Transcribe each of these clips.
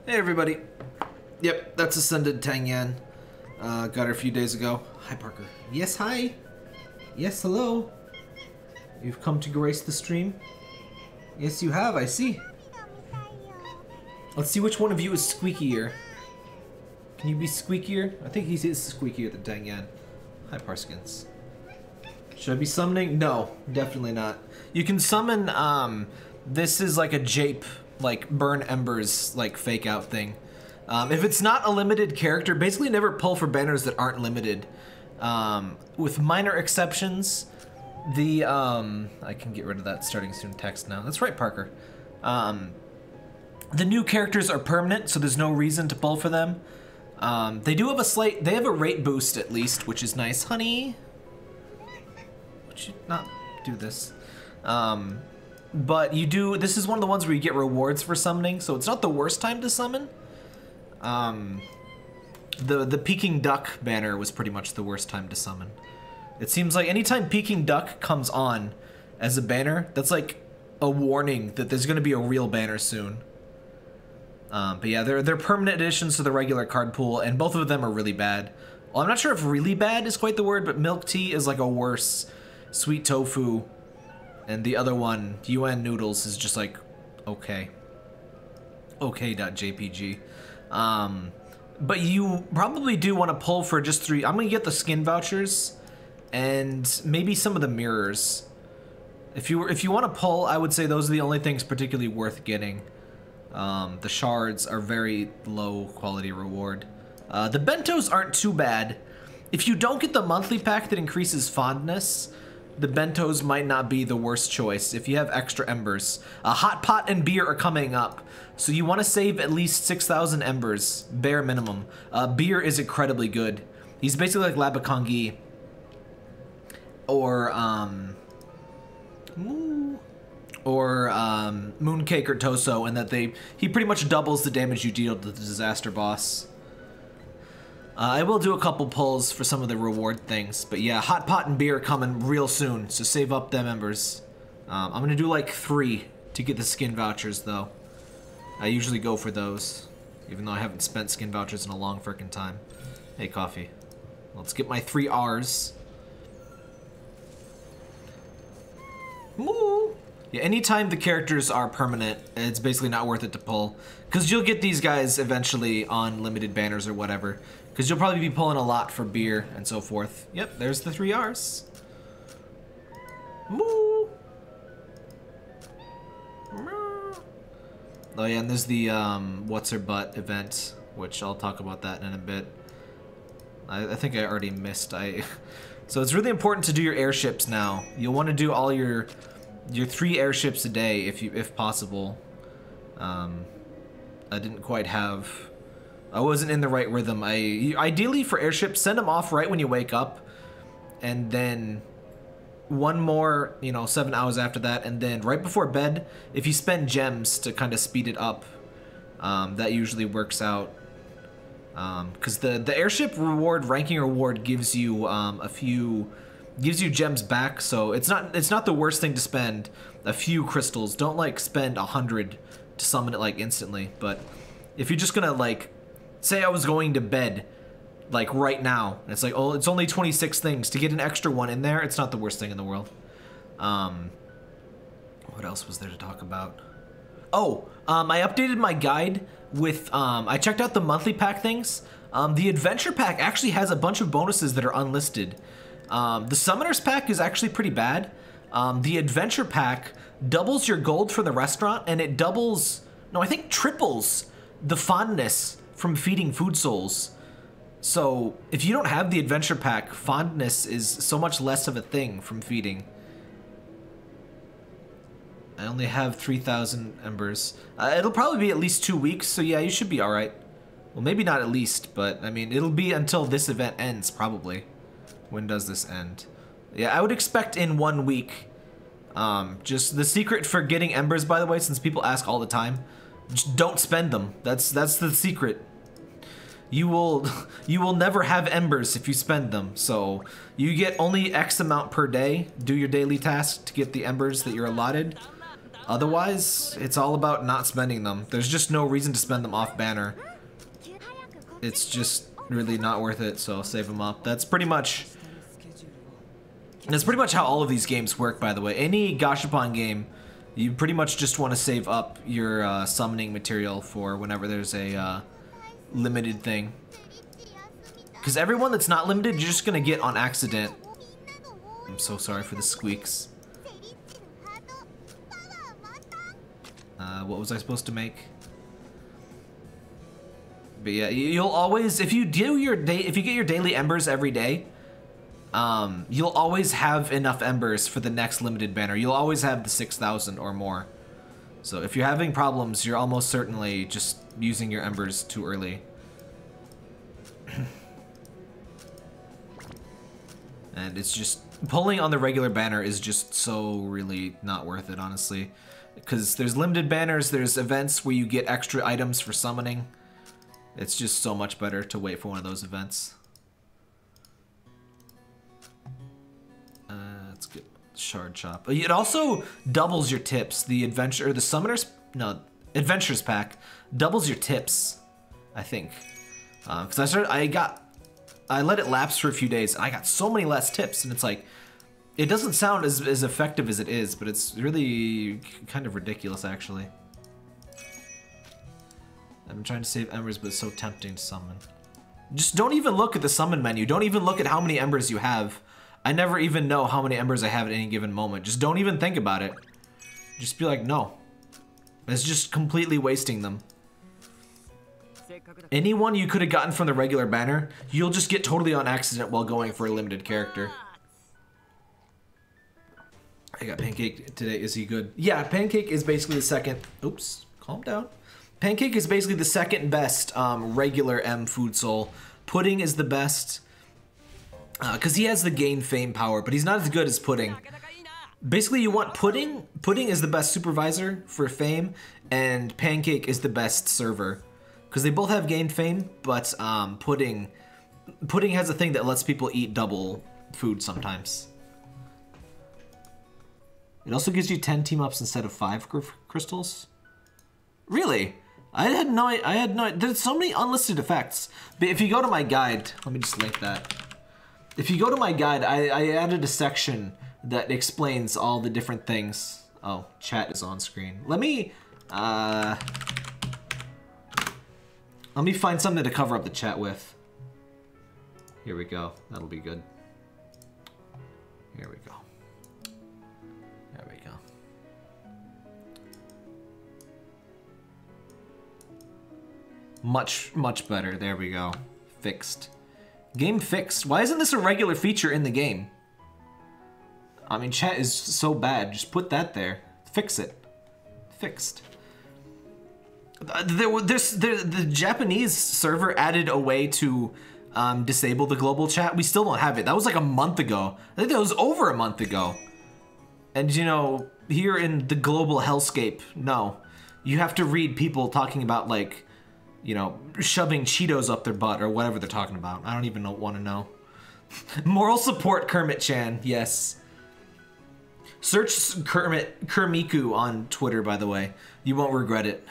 Hey everybody. Yep, that's Ascended Tang Yan. Got her a few days ago. Hi Parker. Yes, hi. Yes, hello. You've come to grace the stream? Yes, you have, I see. Let's see which one of you is squeakier. Can you be squeakier? I think he is squeakier than Tang Yan. Hi Parskins. Should I be summoning? No, definitely not. You can summon, this is like a jape, like burn embers, like fake out thing. If it's not a limited character, basically never pull for banners that aren't limited. With minor exceptions, the, I can get rid of that starting soon text now. That's right, Parker. The new characters are permanent, so there's no reason to pull for them. They do have they have a rate boost at least, which is nice. Honey, would you not do this? But you do, this is one of the ones where you get rewards for summoning, so it's not the worst time to summon. The Peking Duck banner was pretty much the worst time to summon. It seems like anytime Peking Duck comes on as a banner, that's like a warning that there's gonna be a real banner soon. But yeah, they're permanent additions to the regular card pool, and both of them are really bad. Well, I'm not sure if really bad is quite the word, but Milk Tea is like a worse. Sweet Tofu. And the other one, UN Noodles, is just like, okay. Okay.jpg. But you probably do want to pull for just 3. I'm going to get the skin vouchers and maybe some of the mirrors. If you want to pull, I would say those are the only things particularly worth getting. The shards are very low quality reward. The bentos aren't too bad. If you don't get the monthly pack that increases fondness, the bentos might not be the worst choice if you have extra embers. Hot pot and beer are coming up, so you want to save at least 6,000 embers, bare minimum. Beer is incredibly good. He's basically like Labakongi or Mooncake or Toso, in that he pretty much doubles the damage you deal to the disaster boss. I will do a couple pulls for some of the reward things, but yeah, hot pot and beer coming real soon, so save up them embers. I'm gonna do like 3 to get the skin vouchers though. I usually go for those, even though I haven't spent skin vouchers in a long frickin' time. Hey, coffee. Let's get my 3 R's. Moo! Yeah, anytime the characters are permanent, it's basically not worth it to pull, because you'll get these guys eventually on limited banners or whatever. Because you'll probably be pulling a lot for beer and so forth. Yep, there's the 3 R's. Moo! Oh yeah, and there's the What's Her Butt event, which I'll talk about that in a bit. I think I already missed. So it's really important to do your airships now. You'll want to do all your 3 airships a day if possible. I didn't quite have... I wasn't in the right rhythm. Ideally for airships, send them off right when you wake up, and then one more, 7 hours after that, and then right before bed, if you spend gems to kind of speed it up, that usually works out. Because the airship reward, ranking reward, gives you gives you gems back, so it's not the worst thing to spend a few crystals. Don't like spend 100 to summon it like instantly, but if you're just gonna like, say I was going to bed, like right now, and it's like, oh, it's only 26 things. To get an extra one in there, it's not the worst thing in the world. What else was there to talk about? Oh, I updated my guide with, I checked out the monthly pack things. The adventure pack actually has a bunch of bonuses that are unlisted. The summoners pack is actually pretty bad. The adventure pack doubles your gold for the restaurant, and it doubles, no, I think triples the fondness from feeding food souls. So if you don't have the adventure pack, fondness is so much less of a thing from feeding. I only have 3,000 embers. It'll probably be at least 2 weeks, so yeah, you should be alright. Well, maybe not at least, but I mean, it'll be until this event ends, probably. When does this end? Yeah, I would expect in 1 week. Just the secret for getting embers, by the way, since people ask all the time, just don't spend them. That's the secret. You will never have embers if you spend them. So you get only X amount per day. Do your daily task to get the embers that you're allotted. Otherwise, it's all about not spending them. There's just no reason to spend them off banner. It's just really not worth it, so save them up. That's pretty much how all of these games work, by the way. Any Gashapon game, you pretty much just want to save up your summoning material for whenever there's a limited thing. Because everyone that's not limited, you're just going to get on accident. I'm so sorry for the squeaks. What was I supposed to make? But yeah, you'll always, if you get your daily embers every day, you'll always have enough embers for the next limited banner. You'll always have the 6,000 or more. So if you're having problems, you're almost certainly just using your embers too early. And it's just, pulling on the regular banner is just so really not worth it, honestly. Because there's limited banners, there's events where you get extra items for summoning. It's just so much better to wait for one of those events. Let's get shard chop. It also doubles your tips. The adventures pack doubles your tips, I think. Because I let it lapse for a few days and I got so many less tips, and it's like, it doesn't sound as effective as it is, but it's really kind of ridiculous, actually. I'm trying to save embers, but it's so tempting to summon. Just don't even look at the summon menu. Don't even look at how many embers you have. I never even know how many embers I have at any given moment. Just don't even think about it. Just be like, no. It's just completely wasting them. Anyone you could have gotten from the regular banner, you'll just get totally on accident while going for a limited character. I got Pancake today. Is he good? Yeah, Pancake is basically the second... Oops, calm down. Pancake is basically the second best regular M food soul. Pudding is the best because he has the gain fame power, but he's not as good as Pudding. Basically, you want Pudding. Pudding is the best supervisor for fame, and Pancake is the best server because they both have gain fame, but Pudding has a thing that lets people eat double food sometimes. It also gives you 10 team ups instead of 5 crystals. Really? I had no, there's so many unlisted effects. But if you go to my guide, let me just link that. If you go to my guide, I added a section that explains all the different things. Oh, chat is on screen. Let me find something to cover up the chat with. Here we go. That'll be good. Here we go. There we go. Much better. There we go. Fixed. Game fixed. Why isn't this a regular feature in the game? I mean, chat is so bad. Just put that there. Fix it. Fixed. The Japanese server added a way to disable the global chat. We still don't have it. That was like a month ago. I think that was over a month ago. And you know, here in the global hellscape, no. You have to read people talking about, like, you know, shoving Cheetos up their butt or whatever they're talking about. I don't even want to know. Moral support Kermit-chan, yes. Search Kermiku on Twitter, by the way. You won't regret it.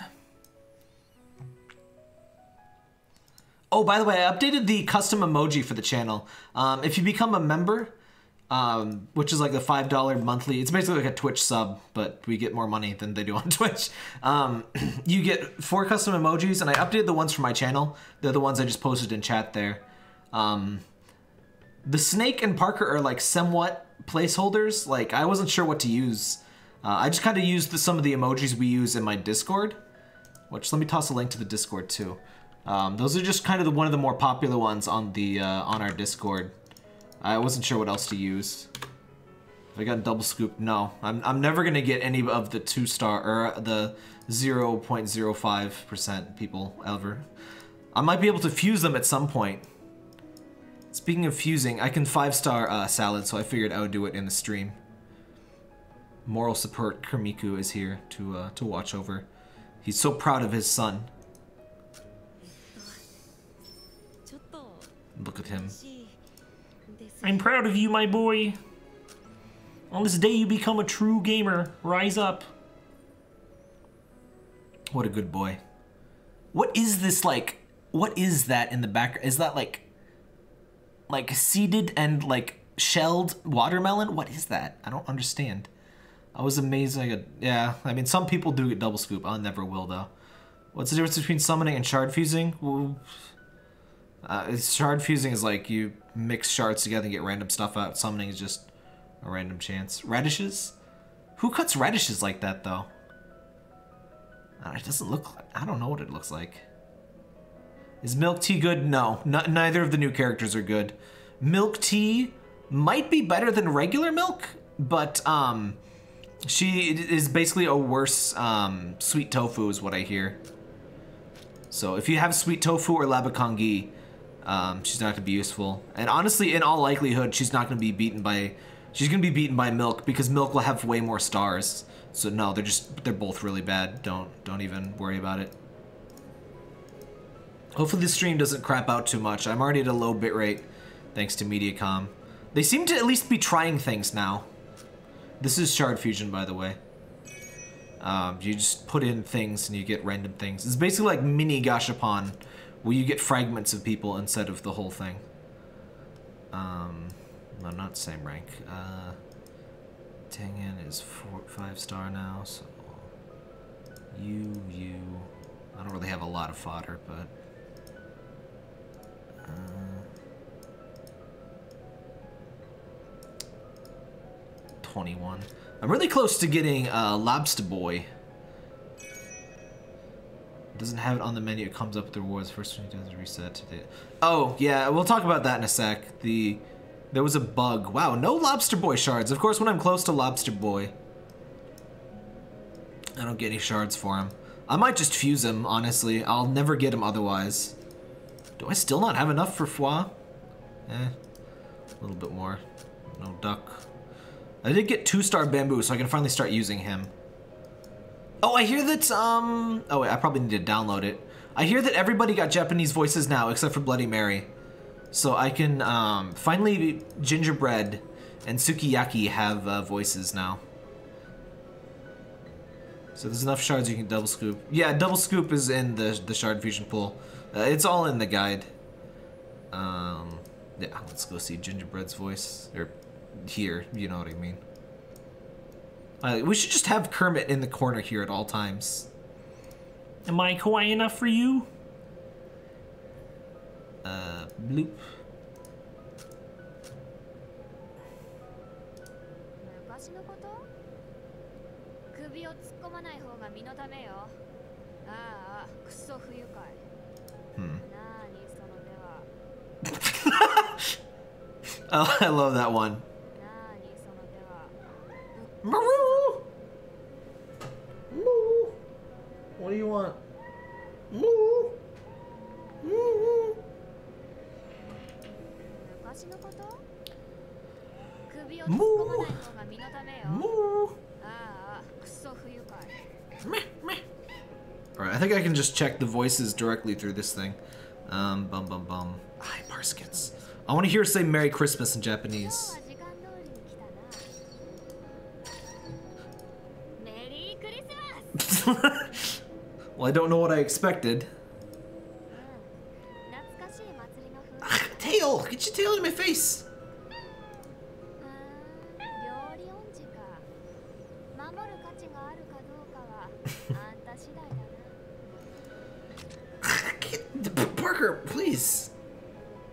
Oh, by the way, I updated the custom emoji for the channel. If you become a member, which is like the $5 monthly, it's basically like a Twitch sub, but we get more money than they do on Twitch. You get 4 custom emojis, and I updated the ones for my channel. They're the ones I just posted in chat there. The Snake and Parker are like somewhat placeholders. Like, I wasn't sure what to use. I just kind of used some of the emojis we use in my Discord. which let me toss a link to the Discord too. Those are just kind of one of the more popular ones on the on our Discord. I wasn't sure what else to use. If I got double scoop, no. I'm never gonna get any of the 2-star or the 0.05% people ever. I might be able to fuse them at some point. Speaking of fusing, I can 5-star salad, so I figured I would do it in the stream. Moral support Kermiku is here to watch over. He's so proud of his son. Look at him. I'm proud of you, my boy. On this day you become a true gamer. Rise up. What a good boy. What is this like? What is that in the background? Is that like seeded and like shelled watermelon? What is that? I don't understand. I was amazed. Yeah, I mean, some people do get double scoop. I never will though. What's the difference between summoning and shard fusing? Well, shard fusing is like you mix shards together and get random stuff out. Summoning is just a random chance. Radishes? Who cuts radishes like that though? It doesn't look like, I don't know what it looks like. Is milk tea good? No, neither of the new characters are good. Milk tea might be better than regular milk, but she is basically a worse sweet tofu is what I hear. So if you have sweet tofu or labakangi, she's not gonna be useful. And honestly, in all likelihood, she's not gonna be beaten by, she's gonna be beaten by milk because milk will have way more stars. So no, they're both really bad. Don't even worry about it. Hopefully the stream doesn't crap out too much. I'm already at a low bitrate thanks to Mediacom. They seem to at least be trying things now. This is shard fusion, by the way. You just put in things and you get random things. It's basically like mini Gashapon, where you get fragments of people instead of the whole thing. No, not same rank. Tengen is 5-star now, so you. I don't really have a lot of fodder, but 21. I'm really close to getting Lobster Boy. Doesn't have it on the menu. It comes up with the rewards. First one he does is reset today. Oh yeah, we'll talk about that in a sec. There was a bug. Wow, no Lobster Boy shards. Of course, when I'm close to Lobster Boy, I don't get any shards for him. I might just fuse him, honestly. I'll never get him otherwise. Do I still not have enough for foie? A little bit more. No duck. I did get 2-star bamboo, so I can finally start using him. Oh, I hear that, oh wait, I probably need to download it. I hear that everybody got Japanese voices now, except for Bloody Mary. So I can, finally, Gingerbread and Sukiyaki have voices now. So there's enough shards you can double scoop. Yeah, double scoop is in the shard fusion pool. It's all in the guide. Yeah, let's go see Gingerbread's voice. Or here, you know what I mean. We should just have Kermit in the corner here at all times. Am I kawaii enough for you? Bloop. Oh, I love that one. Moo! Moo! What do you want? Moo! Moo! Moo! Moo! Meh, meh. Alright, I think I can just check the voices directly through this thing. Bum bum bum. Hi, Parskits. I want to hear her say Merry Christmas in Japanese. Well, I don't know what I expected. Tail! Get your tail in my face! Parker, please!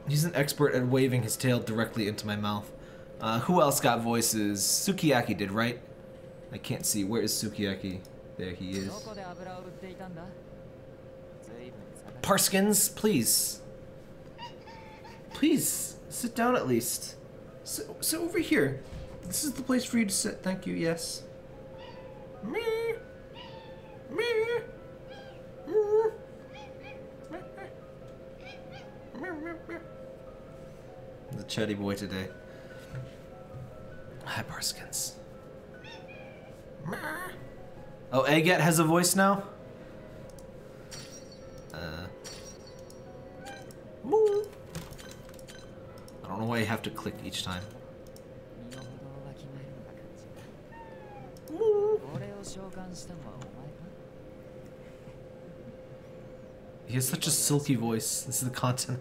He's an expert at waving his tail directly into my mouth. Who else got voices? Sukiyaki did, right? I can't see. Where is Sukiyaki? There he is. Parskins, please. Please, sit down at least. Sit over here. This is the place for you to sit. Thank you, yes. The chatty boy today. Hi, Parskins. Oh, Agat has a voice now? I don't know why you have to click each time. He has such a silky voice. This is the content.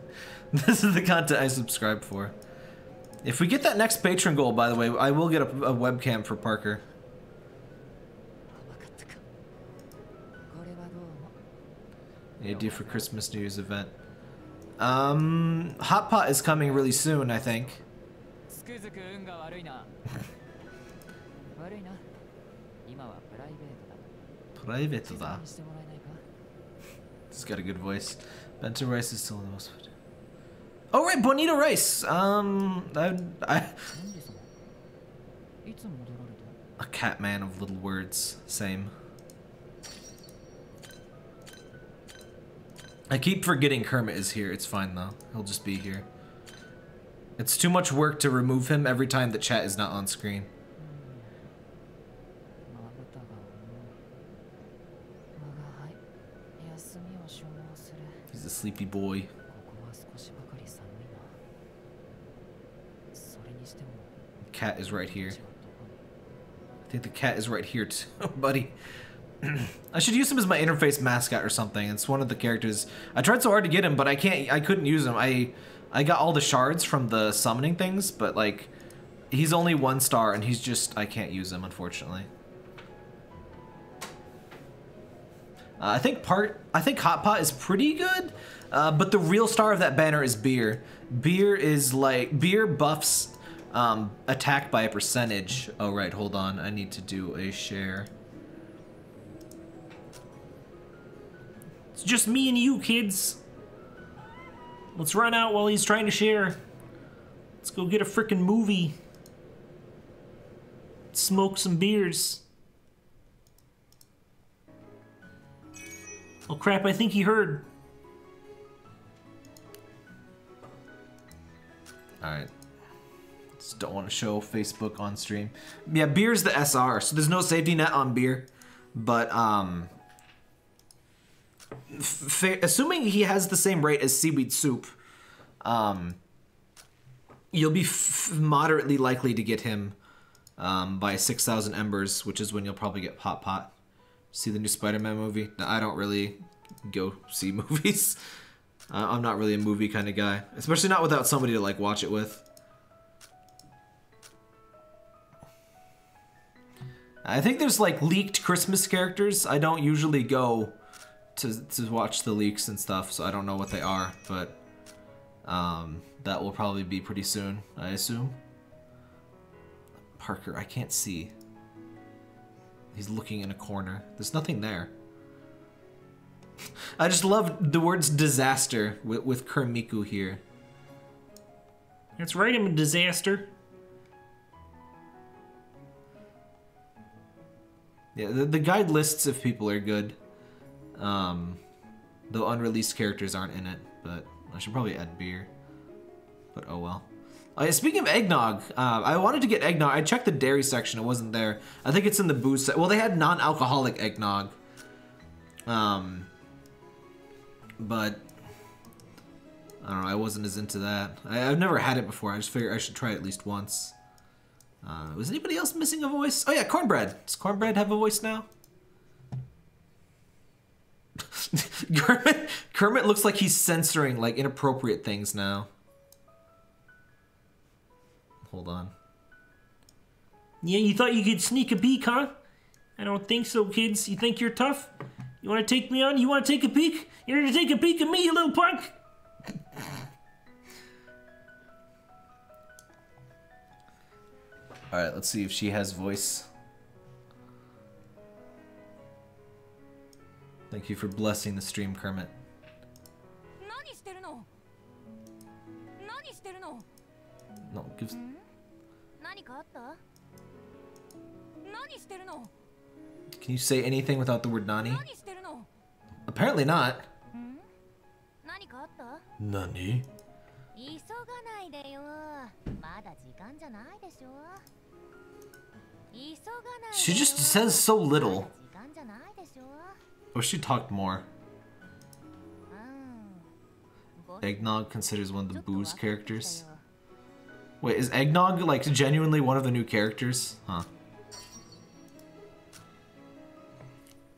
This is the content I subscribe for. If we get that next patron goal, by the way, I will get a webcam for Parker. The idea for Christmas New Year's event. Hot Pot is coming really soon, I think. Private da. He's got a good voice. Bento rice is still the most. Oh right, bonito rice. A cat man of little words. Same. I keep forgetting Kermit is here. It's fine though. He'll just be here. It's too much work to remove him every time the chat is not on screen. He's a sleepy boy. Cat is right here. I think the cat is right here too, buddy. I should use him as my interface mascot or something. It's one of the characters. I tried so hard to get him, but I couldn't use him. I got all the shards from the summoning things, but like he's only 1 star and he's just, I can't use him unfortunately. I think Hot Pot is pretty good, but the real star of that banner is Beer. Beer buffs attack by a percentage. Oh right, hold on. I need to do a share. It's just me and you, kids. Let's run out while he's trying to share. Let's go get a frickin' movie. Smoke some beers. Oh crap, I think he heard. Alright. Just don't want to show Facebook on stream. Yeah, Beer's the SR, so there's no safety net on Beer. But, assuming he has the same rate as Seaweed Soup, you'll be moderately likely to get him by 6,000 embers, which is when you'll probably get Hot Pot. See the new Spider-Man movie? No, I don't really go see movies. I'm not really a movie kind of guy, especially not without somebody to like watch it with. I think there's like leaked Christmas characters. I don't usually go to watch the leaks and stuff, so I don't know what they are, but that will probably be pretty soon, I assume. Parker, I can't see. He's looking in a corner. There's nothing there. I just love the words disaster with Kermiku here. That's right, I'm a disaster. Yeah, the guide lists if people are good. Though unreleased characters aren't in it, but I should probably add Beer. But oh well. Speaking of eggnog, I wanted to get eggnog. I checked the dairy section, it wasn't there. I think it's in the booze well, they had non-alcoholic eggnog. But I don't know, I wasn't as into that. I've never had it before, I just figured I should try it at least once. Was anybody else missing a voice? Oh yeah, Cornbread. Does Cornbread have a voice now? Kermit looks like he's censoring like inappropriate things now. Hold on. Yeah, you thought you could sneak a peek, huh? I don't think so, kids. You think you're tough? You want to take me on? You want to take a peek? You're going to take a peek at me, you little punk? Alright, let's see if she has voice. Thank you for blessing the stream, Kermit. No, gives. Can you say anything without the word nani? Apparently not. Nani? She just says so little. Oh, she talked more. Eggnog considers one of the booze characters. Wait, is Eggnog like genuinely one of the new characters? Huh.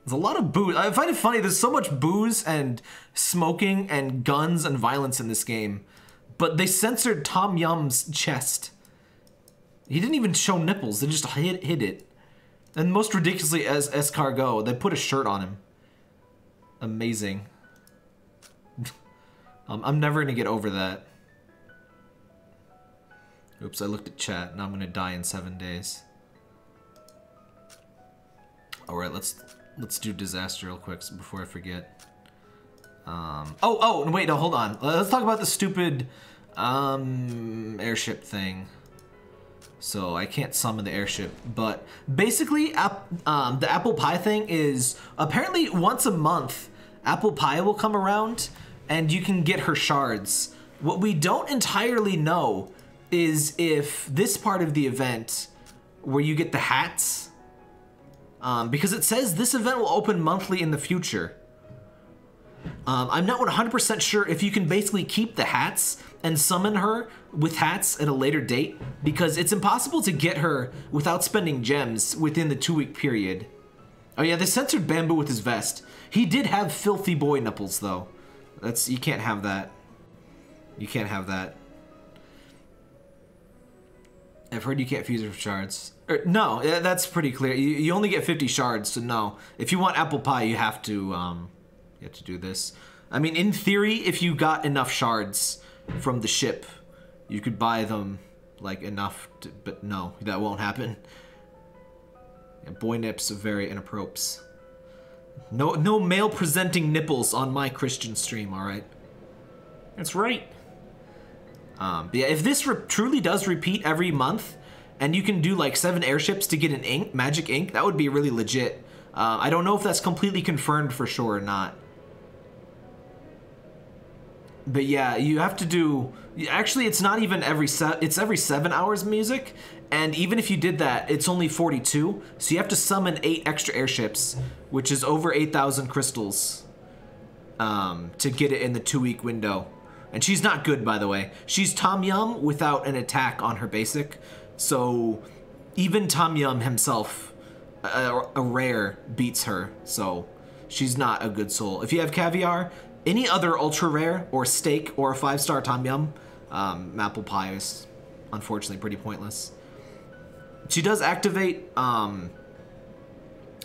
There's a lot of booze. I find it funny, there's so much booze and smoking and guns and violence in this game. But they censored Tom Yum's chest. He didn't even show nipples, they just hid it. And most ridiculously, as escargot, they put a shirt on him. Amazing. I'm never gonna get over that. Oops, I looked at chat. Now I'm gonna die in 7 days. Alright, let's do disaster real quick before I forget. Oh, wait, no, hold on. Let's talk about the stupid airship thing. So I can't summon the airship, but basically the apple pie thing is apparently once a month apple pie will come around and you can get her shards. What we don't entirely know is if this part of the event where you get the hats, because it says this event will open monthly in the future. I'm not 100% sure if you can basically keep the hats and summon her with hats at a later date, because it's impossible to get her without spending gems within the 2-week period. Oh yeah, they censored Bamboo with his vest. He did have filthy boy nipples though. You can't have that. You can't have that. I've heard you can't fuse her for shards. No, that's pretty clear. You only get 50 shards, so no. If you want apple pie, you have to do this. I mean, in theory, if you got enough shards from the ship, you could buy them, like, enough to, but no, that won't happen. Yeah, boy nips are very inappropriate. No male presenting nipples on my Christian stream, alright? That's right. But yeah, if this truly does repeat every month, and you can do like 7 airships to get an ink, magic ink, that would be really legit. I don't know if that's completely confirmed for sure or not. But yeah, you have to do, actually it's not even it's every 7 hours music, and even if you did that, it's only 42, so you have to summon 8 extra airships, which is over 8,000 crystals, to get it in the 2-week window. And she's not good, by the way. She's Tom Yum without an attack on her basic, so even Tom Yum himself, a rare, beats her, so she's not a good soul. If you have caviar, any other ultra rare or steak or a 5-star Tom Yum, apple pie is unfortunately pretty pointless. She does activate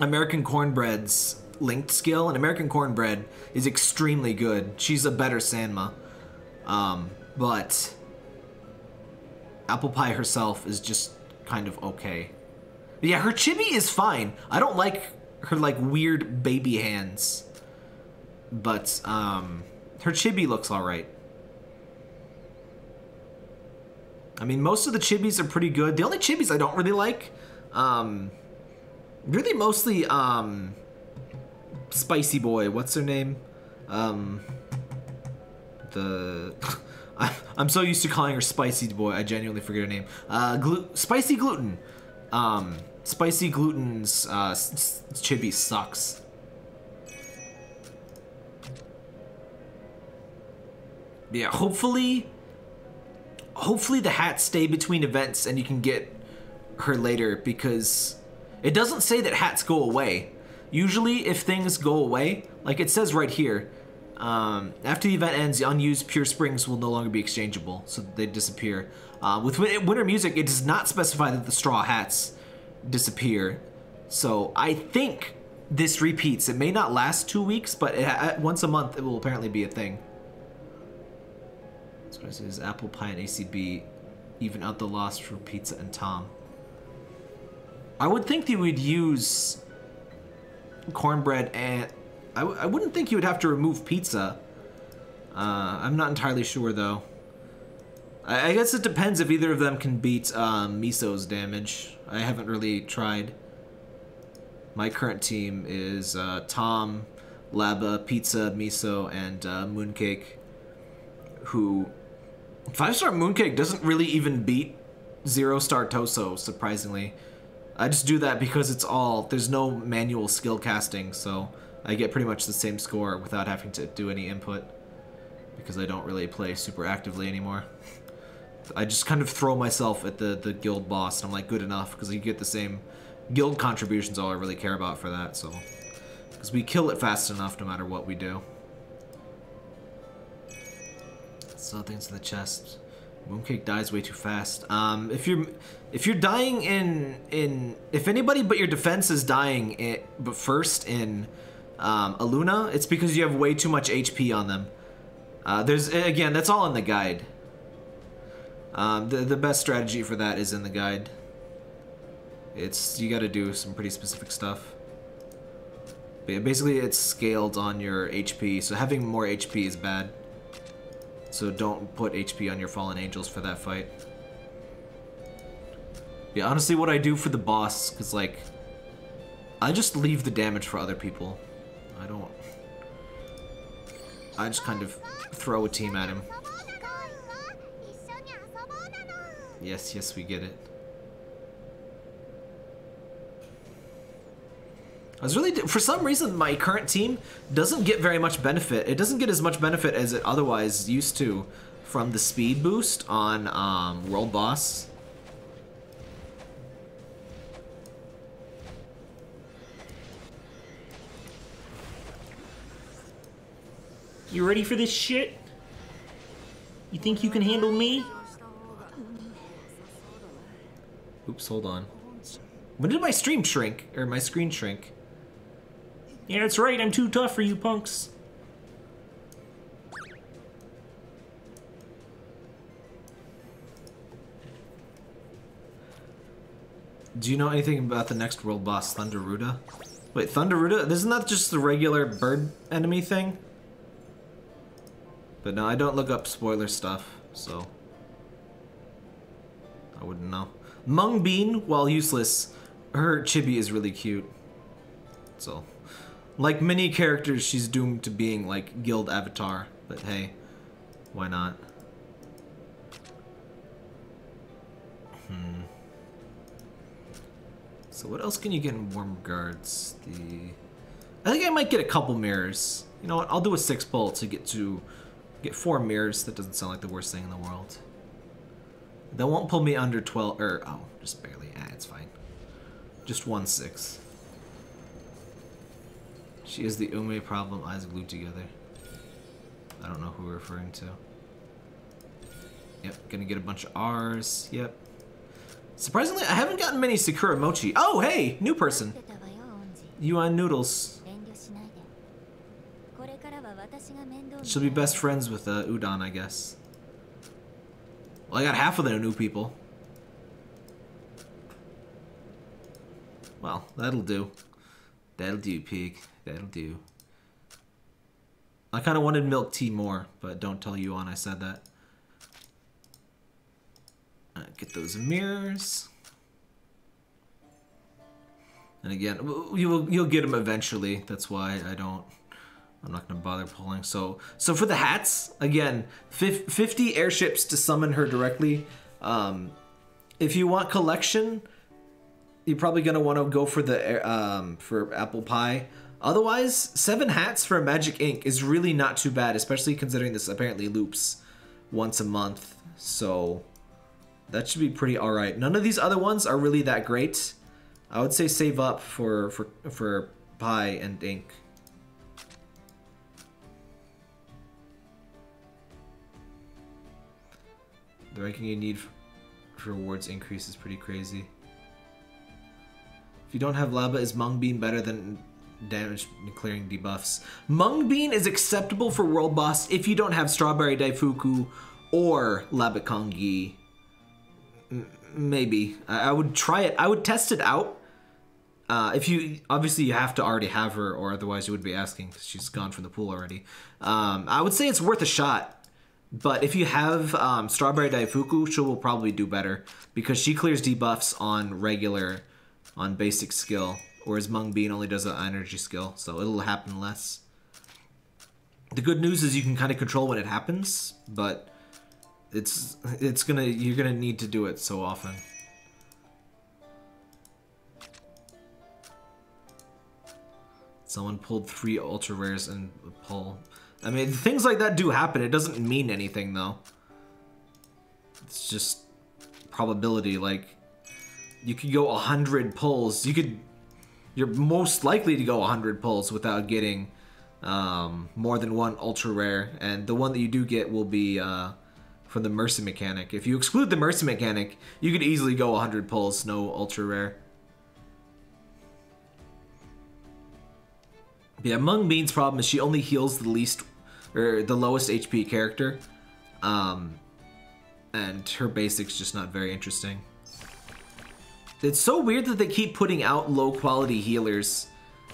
American Cornbread's linked skill, and American Cornbread is extremely good. She's a better Sanma, but apple pie herself is just kind of okay. But yeah, her chibi is fine. I don't like her like weird baby hands. But, her chibi looks alright. I mean, most of the chibis are pretty good. The only chibis I don't really like, really mostly, Spicy Boy. What's her name? I'm so used to calling her Spicy Boy, I genuinely forget her name. Spicy Gluten. Spicy Gluten's, chibi sucks. Yeah, hopefully the hats stay between events and you can get her later, because it doesn't say that hats go away. Usually if things go away, like it says right here, after the event ends, the unused pure springs will no longer be exchangeable, so they disappear. With winter music, it does not specify that the straw hats disappear. So I think this repeats. It may not last 2 weeks, but once a month it will apparently be a thing. So what it says, apple pie and ACB even out the loss for pizza and Tom. I would think they would use cornbread, and I wouldn't think you would have to remove pizza. I'm not entirely sure though. I guess it depends if either of them can beat Miso's damage. I haven't really tried. My current team is Tom, Laba, Pizza, Miso, and Mooncake, who 5-star Mooncake doesn't really even beat 0-star Toso, surprisingly. I just do that because there's no manual skill casting, so I get pretty much the same score without having to do any input, because I don't really play super actively anymore. I just kind of throw myself at the guild boss, and I'm like, good enough, because you get the same guild contributions, all I really care about for that, so. Because we kill it fast enough no matter what we do. So things in the chest. Mooncake dies way too fast. If you're dying if anybody but your defense is dying but first in Aluna, it's because you have way too much HP on them. Again, that's all in the guide. The best strategy for that is in the guide. You got to do some pretty specific stuff. But yeah, basically, it's scaled on your HP, so having more HP is bad. So don't put HP on your fallen angels for that fight. Yeah, honestly, what I do for the boss, because like, I just leave the damage for other people. I just kind of throw a team at him. Yes, we get it. For some reason, my current team doesn't get very much benefit. It doesn't get as much benefit as it otherwise used to from the speed boost on World Boss. You ready for this shit? You think you can handle me? Oops, hold on. When did my stream shrink? Or my screen shrink? Yeah, that's right. I'm too tough for you punks. Do you know anything about the next world boss, Thunderuda? Wait, Thunderuda? Isn't that just the regular bird enemy thing? But no, I don't look up spoiler stuff, so I wouldn't know. Mung Bean, while useless, her chibi is really cute. So, like many characters, she's doomed to being like guild avatar, but hey, why not? So what else can you get in Warm Guards? I think I might get a couple mirrors. You know what? I'll do a 6 pull to get 4 mirrors. That doesn't sound like the worst thing in the world. That won't pull me under 12, or oh, just barely. It's fine. Just 1 6. She is the Ume problem, eyes glued together. I don't know who we're referring to. Yep, gonna get a bunch of R's. Yep. Surprisingly, I haven't gotten many Sakura Mochi. Oh, hey, new person. Yuan Noodles. She'll be best friends with Udon, I guess. Well, I got half of the new people. Well, that'll do. That'll do, pig. That'll do. I kind of wanted milk tea more, but don't tell Yuan I said that. Get those mirrors. And again, you'll get them eventually. That's why I'm not gonna bother pulling. So for the hats, again, 50 airships to summon her directly. If you want collection, you're probably gonna want to go for the for apple pie. Otherwise, 7 hats for a magic ink is really not too bad, especially considering this apparently loops once a month. So that should be pretty alright. None of these other ones are really that great. I would say save up for pie and ink. The ranking you need for rewards increase is pretty crazy. If you don't have Laba, is Mung Bean better than damage clearing debuffs? Mung Bean is acceptable for World Boss if you don't have Strawberry Daifuku or Laba Kongi. Maybe. I would try it. I would test it out. Obviously you have to already have her, or otherwise you would be asking because she's gone from the pool already. I would say it's worth a shot. But if you have Strawberry Daifuku, she will probably do better because she clears debuffs on basic skill, whereas Mung Bean only does an energy skill, so it'll happen less. The good news is you can kind of control when it happens, but you're gonna need to do it so often. Someone pulled 3 ultra rares and pull. I mean, things like that do happen. It doesn't mean anything, though. It's just probability. Like, you could go 100 pulls. You're most likely to go 100 pulls without getting more than 1 ultra rare, and the one that you do get will be from the Mercy mechanic. If you exclude the Mercy mechanic, you could easily go 100 pulls, no ultra rare. Yeah, Mung Bean's problem is she only heals the lowest HP character, and her basic's just not very interesting. It's so weird that they keep putting out low quality healers,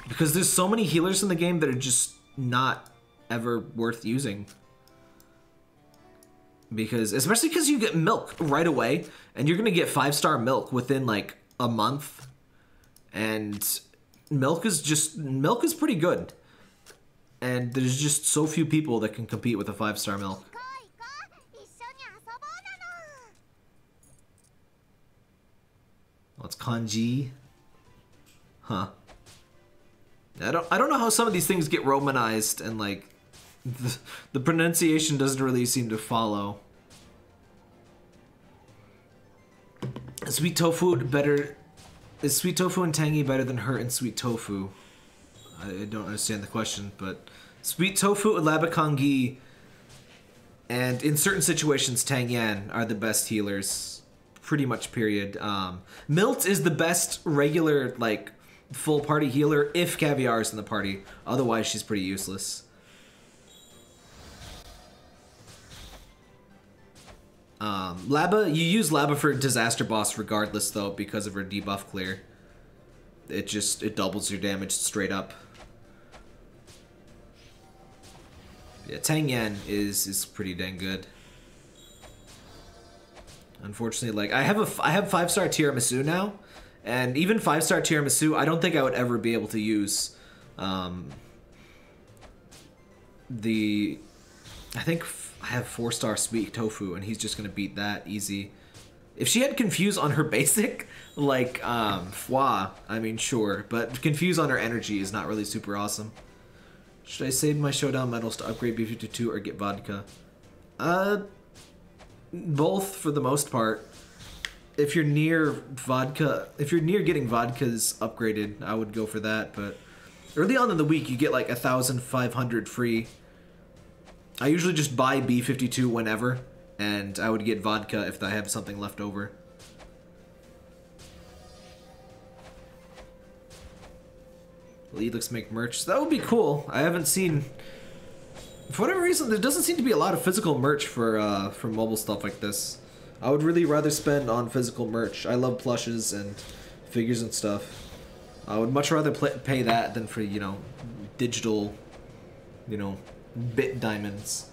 because there's so many healers in the game that are just not ever worth using. Especially because you get milk right away, and you're gonna get 5-star milk within like a month, and milk is pretty good, and there's just so few people that can compete with a 5-star milk. What's kanji? Huh. I don't know how some of these things get romanized, and like the pronunciation doesn't really seem to follow. Sweet tofu better. Is sweet tofu and tangy better than hurt and sweet tofu? I don't understand the question, but sweet tofu and labakangi, and in certain situations Tang Yan are the best healers, pretty much period. Milt is the best regular, like, full party healer if Caviar is in the party. Otherwise she's pretty useless. Laba, you use Laba for Disaster Boss regardless though, because of her debuff clear. It doubles your damage straight up. Yeah, Tang Yan is pretty dang good. Unfortunately, like I have 5-star tiramisu now, and even 5-star tiramisu, I don't think I would ever be able to use I think I have 4-star sweet tofu, and he's just gonna beat that easy. If she had Confuse on her basic, like Fwa, I mean sure, but Confuse on her energy is not really super awesome. Should I save my showdown medals to upgrade B52 or get vodka? Both for the most part. If you're near getting vodkas upgraded, I would go for that, but early on in the week you get like 1,500 free. I usually just buy B52 whenever, and I would get vodka if I have something left over. Elix make merch. That would be cool. I haven't seen... For whatever reason, there doesn't seem to be a lot of physical merch for mobile stuff like this. I would really rather spend on physical merch. I love plushes and figures and stuff. I would much rather pay that than for, you know, digital, you know, bit diamonds.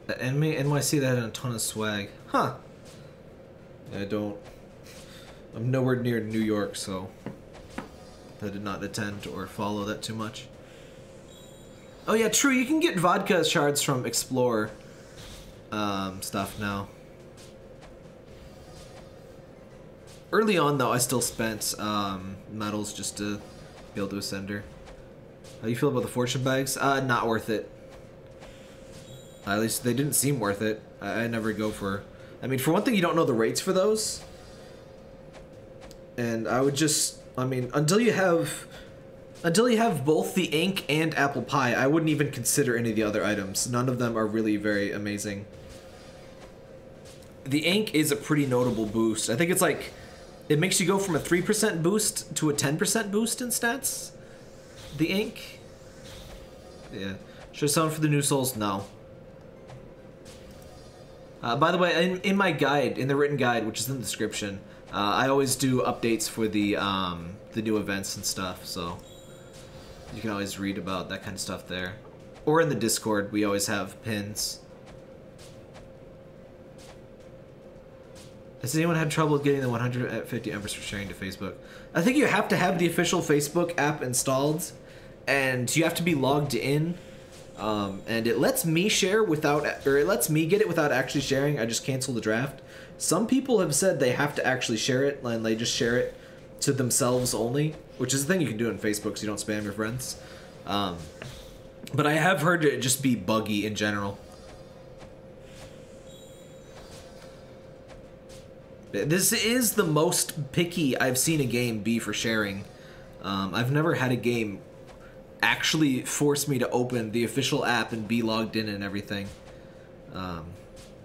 That anime NYC, that had a ton of swag. Huh. I'm nowhere near New York, so I did not attend or follow that too much. Oh yeah, true, you can get vodka shards from Explore stuff now. Early on though, I still spent medals just to be able to ascend her. How you feel about the fortune bags? Not worth it. At least they didn't seem worth it. I never go for... I mean, for one thing, you don't know the rates for those. And I would just... I mean, until you have both the ink and apple pie, I wouldn't even consider any of the other items. None of them are really very amazing. The ink is a pretty notable boost. I think it's like... It makes you go from a 3% boost to a 10% boost in stats. The ink. Yeah. Should I summon for the new souls? No. By the way, in my guide, in the written guide, which is in the description, I always do updates for the new events and stuff, so you can always read about that kind of stuff there. Or in the Discord, we always have pins. Has anyone had trouble getting the 150 embers for sharing to Facebook? I think you have to have the official Facebook app installed, and you have to be logged in. And it lets me share without, or it lets me get it without actually sharing. I just cancel the draft. Some people have said they have to actually share it, and they just share it to themselves only, which is the thing you can do on Facebook so you don't spam your friends. But I have heard it just be buggy in general. This is the most picky I've seen a game be for sharing. I've never had a game actually force me to open the official app and be logged in and everything.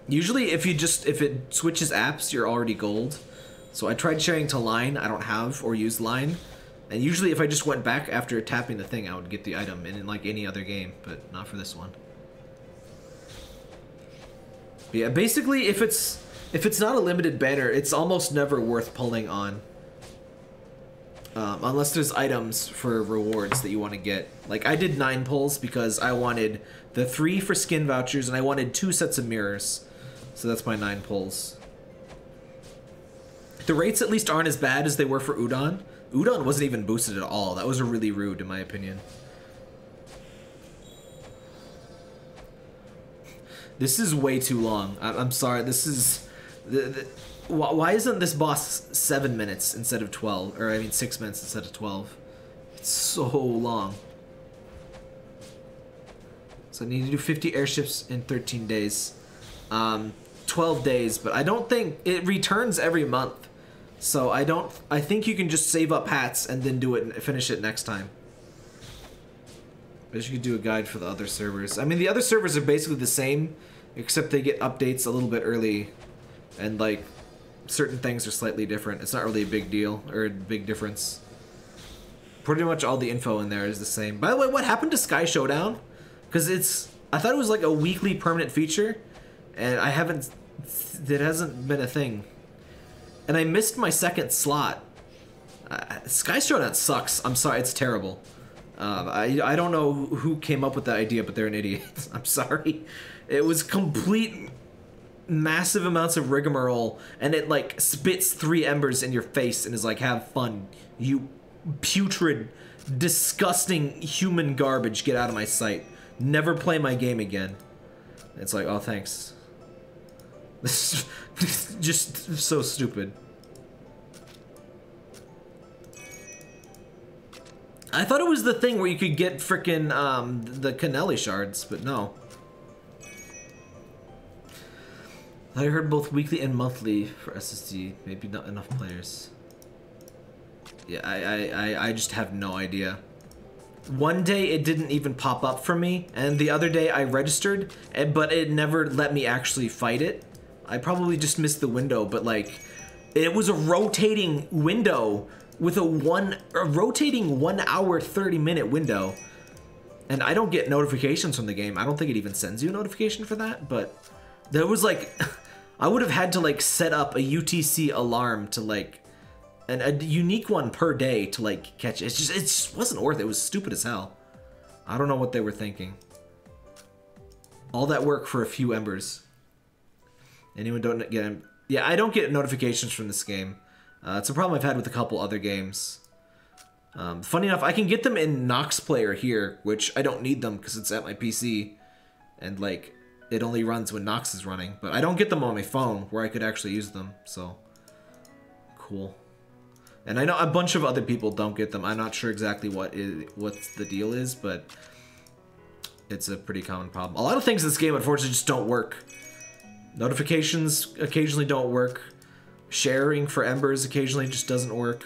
Usually if it switches apps, you're already gold. So I tried sharing to Line, I don't have or use Line. And usually if I just went back after tapping the thing, I would get the item in like any other game, but not for this one. But yeah, basically if it's not a limited banner, it's almost never worth pulling on. Unless there's items for rewards that you want to get. Like, I did 9 pulls because I wanted the 3 for skin vouchers and I wanted 2 sets of mirrors. So that's my 9 pulls. The rates at least aren't as bad as they were for Udon. Udon wasn't even boosted at all. That was really rude in my opinion. This is way too long. I'm sorry, this is... Why isn't this boss 7 minutes instead of 12? Or I mean 6 minutes instead of 12. It's so long. So I need to do 50 airships in 13 days. 12 days, but I don't think it returns every month. So I think you can just save up hats and then do it and finish it next time. I guess you could do a guide for the other servers. I mean, the other servers are basically the same, except they get updates a little bit early. And like, certain things are slightly different. It's not really a big deal or a big difference. Pretty much all the info in there is the same. By the way, what happened to Sky Showdown? Because I thought it was like a weekly permanent feature, and it hasn't been a thing. And I missed my second slot. Sky Showdown sucks. I'm sorry, it's terrible. I don't know who came up with that idea, but they're an idiot. I'm sorry. It was complete massive amounts of rigmarole, and it like spits 3 embers in your face and is like, have fun, you putrid, disgusting human garbage, get out of my sight, never play my game again. It's like, oh thanks. This is just so stupid. I thought it was the thing where you could get frickin' the Canelli shards, but no. I heard both weekly and monthly for SSD. Maybe not enough players. Yeah, I just have no idea. One day it didn't even pop up for me, and the other day I registered, but it never let me actually fight it. I probably just missed the window, but like, it was a rotating window with a rotating 1 hour 30-minute window, and I don't get notifications from the game. I don't think it even sends you a notification for that, but there was like, I would have had to like set up a UTC alarm to like, a unique one per day to like catch it. It just wasn't worth it. It was stupid as hell. I don't know what they were thinking. All that work for a few embers. Anyone don't get them? Yeah, I don't get notifications from this game. It's a problem I've had with a couple other games. Funny enough, I can get them in Nox Player here, which I don't need them because it's at my PC, and like, it only runs when Nox is running. But I don't get them on my phone where I could actually use them, so cool. And I know a bunch of other people don't get them. I'm not sure exactly what the deal is, but it's a pretty common problem. A lot of things in this game, unfortunately, just don't work. Notifications occasionally don't work. Sharing for embers occasionally just doesn't work.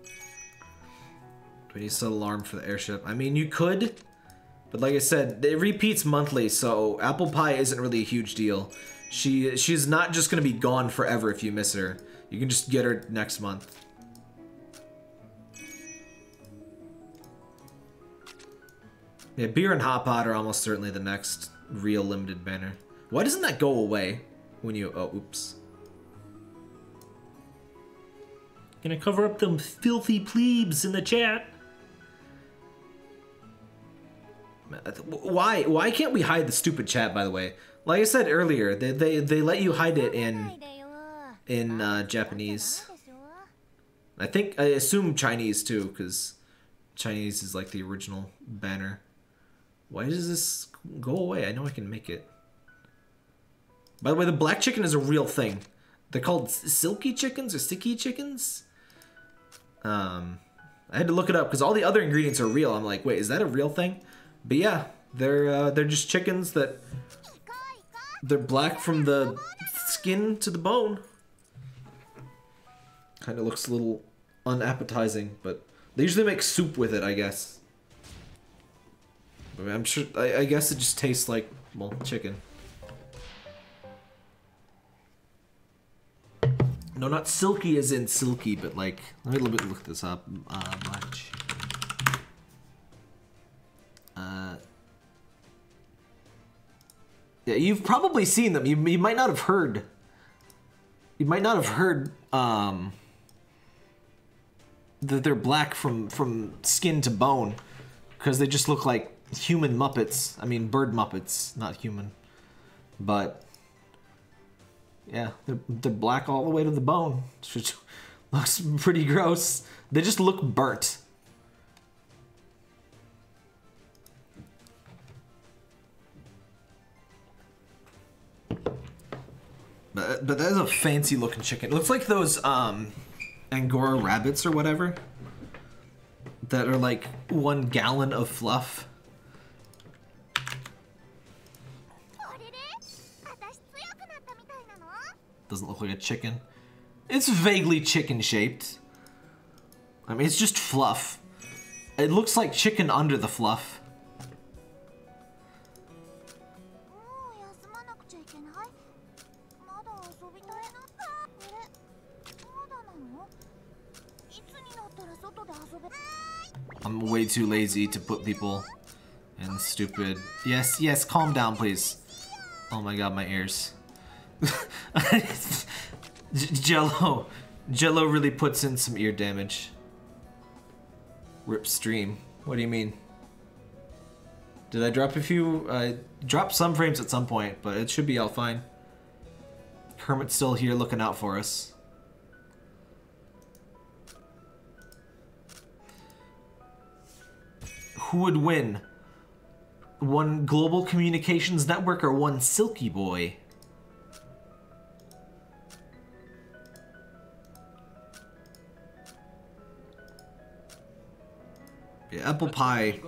Do we need to set an alarm for the airship? I mean, you could, but like I said, it repeats monthly, so apple pie isn't really a huge deal. She's not just gonna be gone forever if you miss her. You can just get her next month. Yeah, beer and hot pot are almost certainly the next real limited banner. Why doesn't that go away when you... Oh, oops. Gonna cover up them filthy plebes in the chat. Why can't we hide the stupid chat, by the way? Like I said earlier, they let you hide it in Japanese. I assume Chinese too, because Chinese is like the original banner. Why does this go away? I know I can make it. By the way, the black chicken is a real thing. They're called silky chickens or sticky chickens. I had to look it up because all the other ingredients are real. I'm like, wait, is that a real thing? But yeah, they're just chickens that they're black from the skin to the bone. Kind of looks a little unappetizing, but they usually make soup with it, I guess. I mean, I'm sure. I guess it just tastes like, well, chicken. No, not silky as in silky, but like, let me look this up. Much. Yeah, you've probably seen them. You might not have heard. You might not have heard that they're black from skin to bone, because they just look like human Muppets. I mean, bird Muppets, not human. But yeah, they're black all the way to the bone, which looks pretty gross. They just look burnt. But that is a fancy looking chicken. It looks like those Angora rabbits or whatever that are like 1 gallon of fluff. Doesn't look like a chicken. It's vaguely chicken shaped. I mean, it's just fluff. It looks like chicken under the fluff. I'm way too lazy to put people in stupid... Yes, calm down, please. Oh my god, my ears. Jello really puts in some ear damage. Rip stream. What do you mean? Did I drop a few? I dropped some frames at some point, but it should be all fine. Kermit's still here looking out for us. Who would win? One global communications network or one Silky Boy? Yeah, apple pie.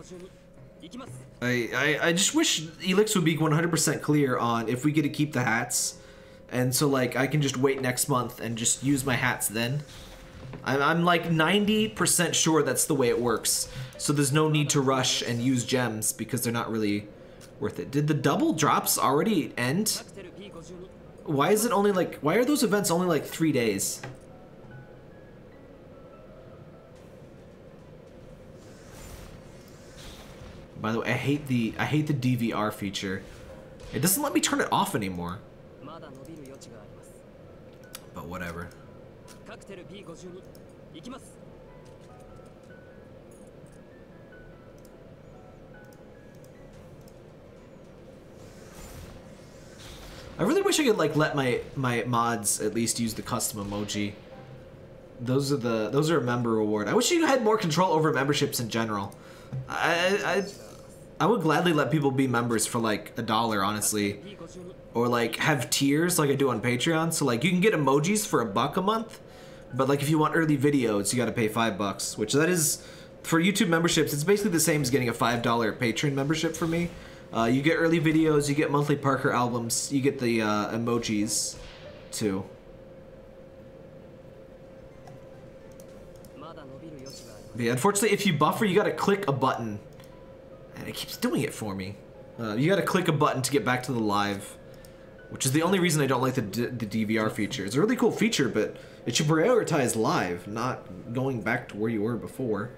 I just wish Elix would be 100% clear on if we get to keep the hats, and so like I can just wait next month and just use my hats then. I'm like 90% sure that's the way it works, so there's no need to rush and use gems because they're not really worth it. Did the double drops already end? Why is it only like, why are those events only like 3 days? By the way, I hate the DVR feature. It doesn't let me turn it off anymore. But whatever. I really wish I could like let my mods at least use the custom emoji. Those are a member reward. I wish you had more control over memberships in general. I would gladly let people be members for like $1, honestly, or like have tiers like I do on Patreon. So like you can get emojis for $1 a month, but like if you want early videos, you got to pay $5, which that is for YouTube memberships. It's basically the same as getting a $5 Patreon membership for me. You get early videos, you get monthly Parker albums, you get the emojis too. But yeah, unfortunately, if you buffer, you got to click a button. And it keeps doing it for me. You gotta click a button to get back to the live, which is the only reason I don't like the DVR feature. It's a really cool feature, but it should prioritize live, not going back to where you were before.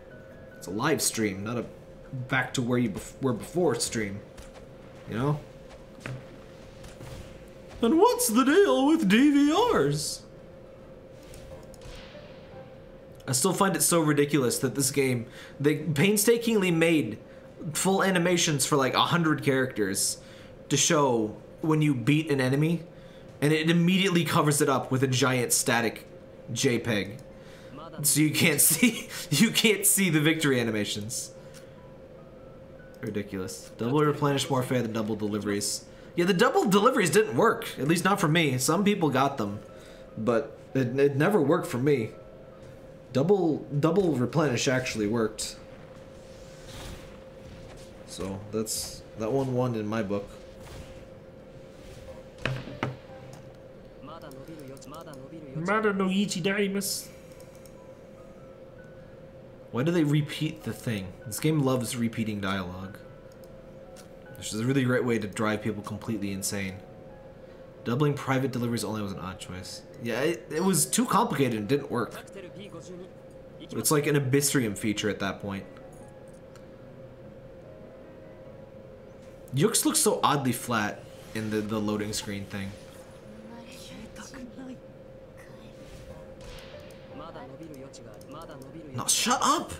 It's a live stream, not a back to where you were before stream. You know? And what's the deal with DVRs? I still find it so ridiculous that this game, they painstakingly made full animations for like 100 characters to show when you beat an enemy, and it immediately covers it up with a giant static JPEG. So you can't see the victory animations. Ridiculous. Double replenish more fair than double deliveries. Yeah, the double deliveries didn't work. At least not for me. Some people got them, but it never worked for me. Double replenish actually worked. So that one won in my book. Mada no ichidaimasu. Why do they repeat the thing? This game loves repeating dialogue. Which is a really great way to drive people completely insane. Doubling private deliveries only was an odd choice. Yeah, it was too complicated and didn't work. It's like an Abyssrium feature at that point. Yux looks so oddly flat in the loading screen thing. No, shut up!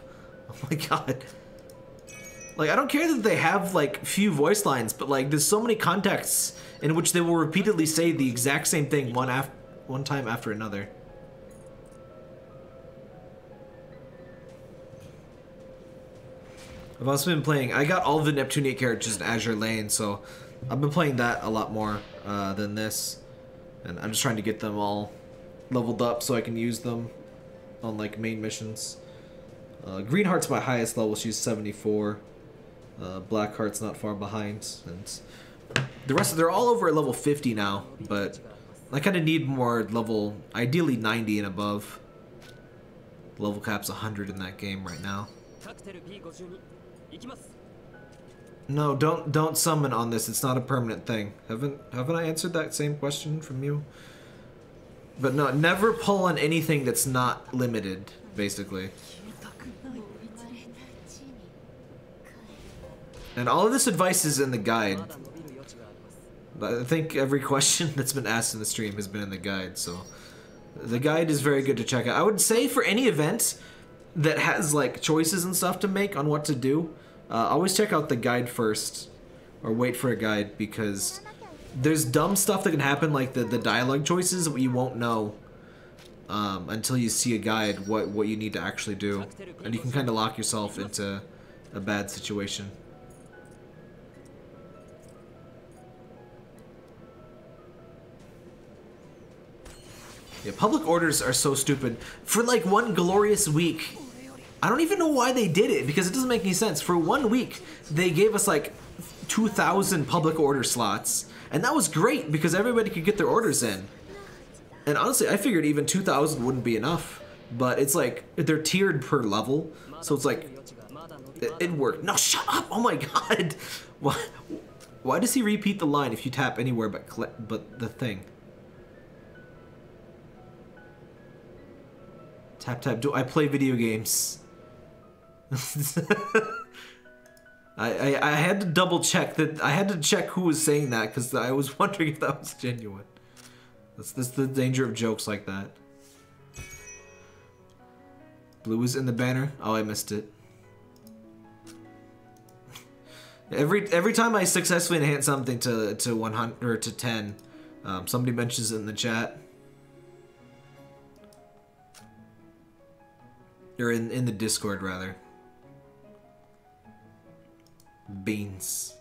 Oh my god. Like, I don't care that they have, like, few voice lines, but, like, there's so many contexts in which they will repeatedly say the exact same thing one time after another. I've also been playing, I got all of the Neptunian characters in Azure Lane, so I've been playing that a lot more than this. And I'm just trying to get them all leveled up so I can use them on, like, main missions. Greenheart's my highest level, she's 74. Blackheart's not far behind, and the rest of they're all over at level 50 now, but I kind of need more level, ideally 90 and above. Level cap's 100 in that game right now. No, don't summon on this. It's not a permanent thing. Haven't I answered that same question from you? But no, never pull on anything that's not limited, basically. And all of this advice is in the guide. I think every question that's been asked in the stream has been in the guide, so the guide is very good to check out. I would say for any event that has like choices and stuff to make on what to do, always check out the guide first, or wait for a guide, because there's dumb stuff that can happen, like the dialogue choices that you won't know until you see a guide what you need to actually do, and you can kind of lock yourself into a bad situation. Yeah, public orders are so stupid. For like one glorious week, I don't even know why they did it, because it doesn't make any sense. For 1 week, they gave us like 2,000 public order slots, and that was great because everybody could get their orders in. And honestly, I figured even 2,000 wouldn't be enough, but it's like they're tiered per level, so it's like it worked. No, shut up! Oh my god! Why does he repeat the line if you tap anywhere but the thing? Tap tap. Do I play video games? I had to double check that. I had to check who was saying that because I was wondering if that was genuine. That's the danger of jokes like that. Blue is in the banner. Oh, I missed it. Every time I successfully enhance something to 100 or to 10, somebody mentions it in the chat. Or in the Discord, rather. Beans.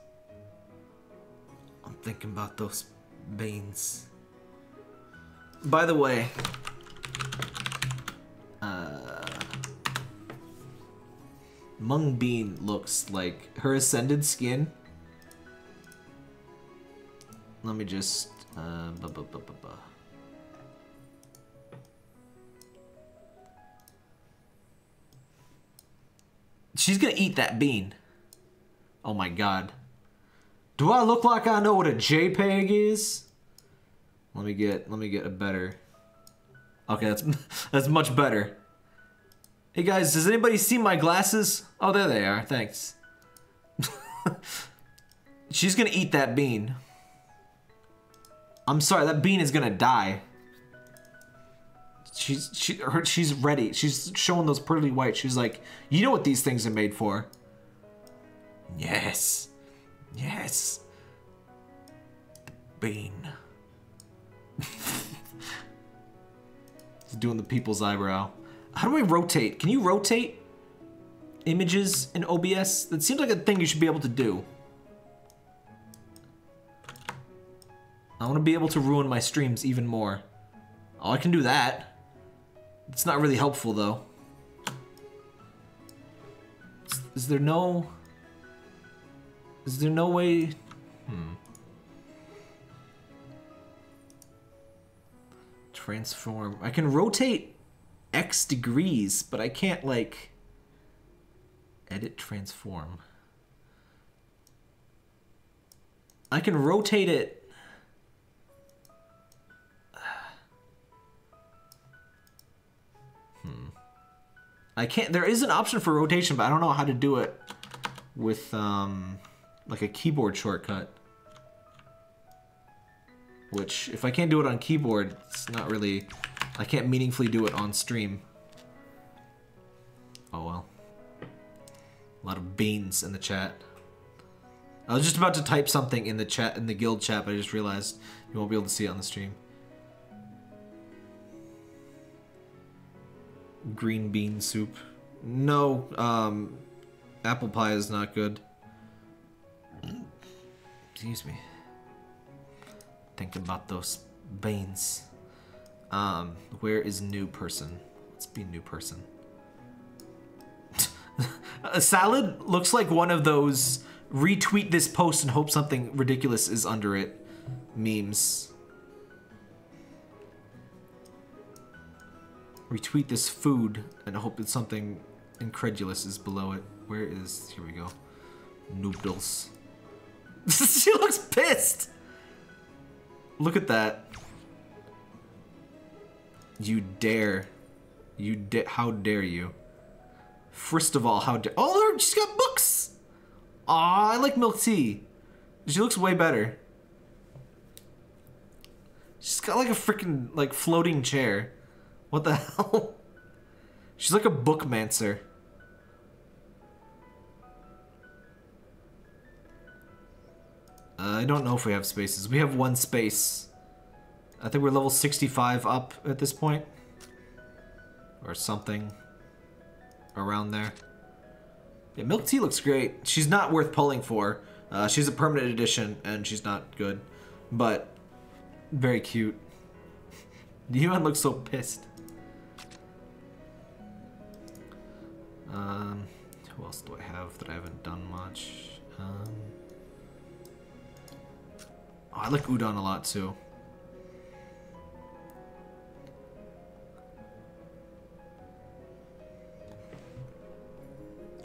I'm thinking about those beans. By the way, Mung Bean looks like her ascended skin. Let me just She's gonna eat that bean. Oh my god. Do I look like I know what a JPEG is? Let me get a better. Okay, that's much better. Hey guys, does anybody see my glasses? Oh, there they are. Thanks. She's gonna eat that bean. I'm sorry, that bean is gonna die. She's ready. She's showing those pearly whites. She's like, you know what these things are made for. Yes. Yes. Bean. He's doing the people's eyebrow. How do I rotate? Can you rotate images in OBS? That seems like a thing you should be able to do. I want to be able to ruin my streams even more. Oh, I can do that. It's not really helpful, though. Is there no... Is there no way... Transform. I can rotate X degrees, but I can't, like... Edit transform. I can rotate it... I can't... There is an option for rotation, but I don't know how to do it with, like a keyboard shortcut. Which, if I can't do it on keyboard, it's not really... I can't meaningfully do it on stream. Oh well. A lot of beans in the chat. I was just about to type something in the chat, in the guild chat, but I just realized you won't be able to see it on the stream. Green bean soup. No, apple pie is not good. Excuse me. Think about those beans. Where is new person? Let's be new person. A salad looks like one of those retweet this post and hope something ridiculous is under it memes. Retweet this food and hope that something incredulous is below it. Where is... Here we go. Noodles. She looks pissed! Look at that. You dare. How dare you? First of all, how dare... Oh, she's got books! Aw, I like milk tea. She looks way better. She's got like a freaking like floating chair. What the hell? She's like a bookmancer. I don't know if we have spaces. We have one space. I think we're level 65 up at this point. Or something. Around there. Yeah, milk tea looks great. She's not worth pulling for. She's a permanent edition and she's not good. But very cute. Yuan looks so pissed. Who else do I have that I haven't done much? Oh, I like udon a lot too.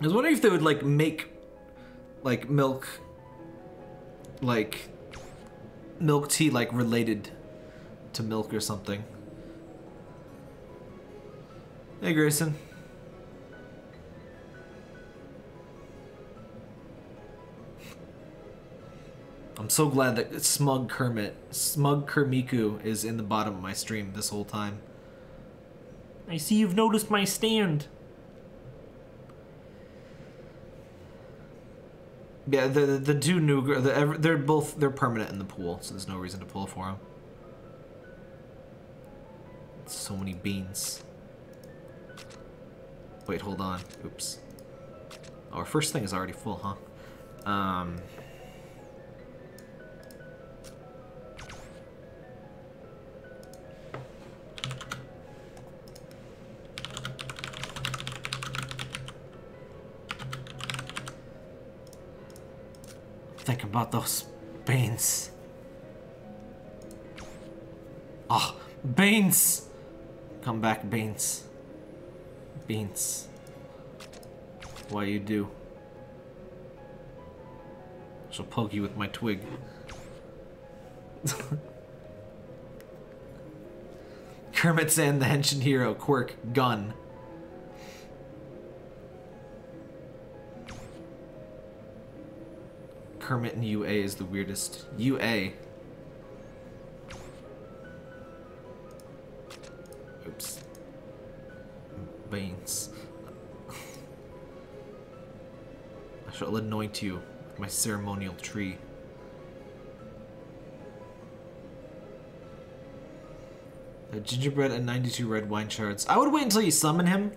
I was wondering if they would like make like milk tea like related to milk or something. Hey Grayson. I'm so glad that Smug Kermiku is in the bottom of my stream this whole time. I see you've noticed my stand. Yeah, the two new they're permanent in the pool, so there's no reason to pull for them. So many beans. Wait, hold on. Oops. Oh, our first thing is already full, huh? Think about those beans. Oh, beans! Come back, beans. Beans. Why you do? I shall poke you with my twig. Kermit's and the Henshin hero, quirk, gun. Kermit and UA is the weirdest. UA. Oops. Beans. I shall anoint you with my ceremonial tree. A gingerbread and 92 red wine shards. I would wait until you summon him.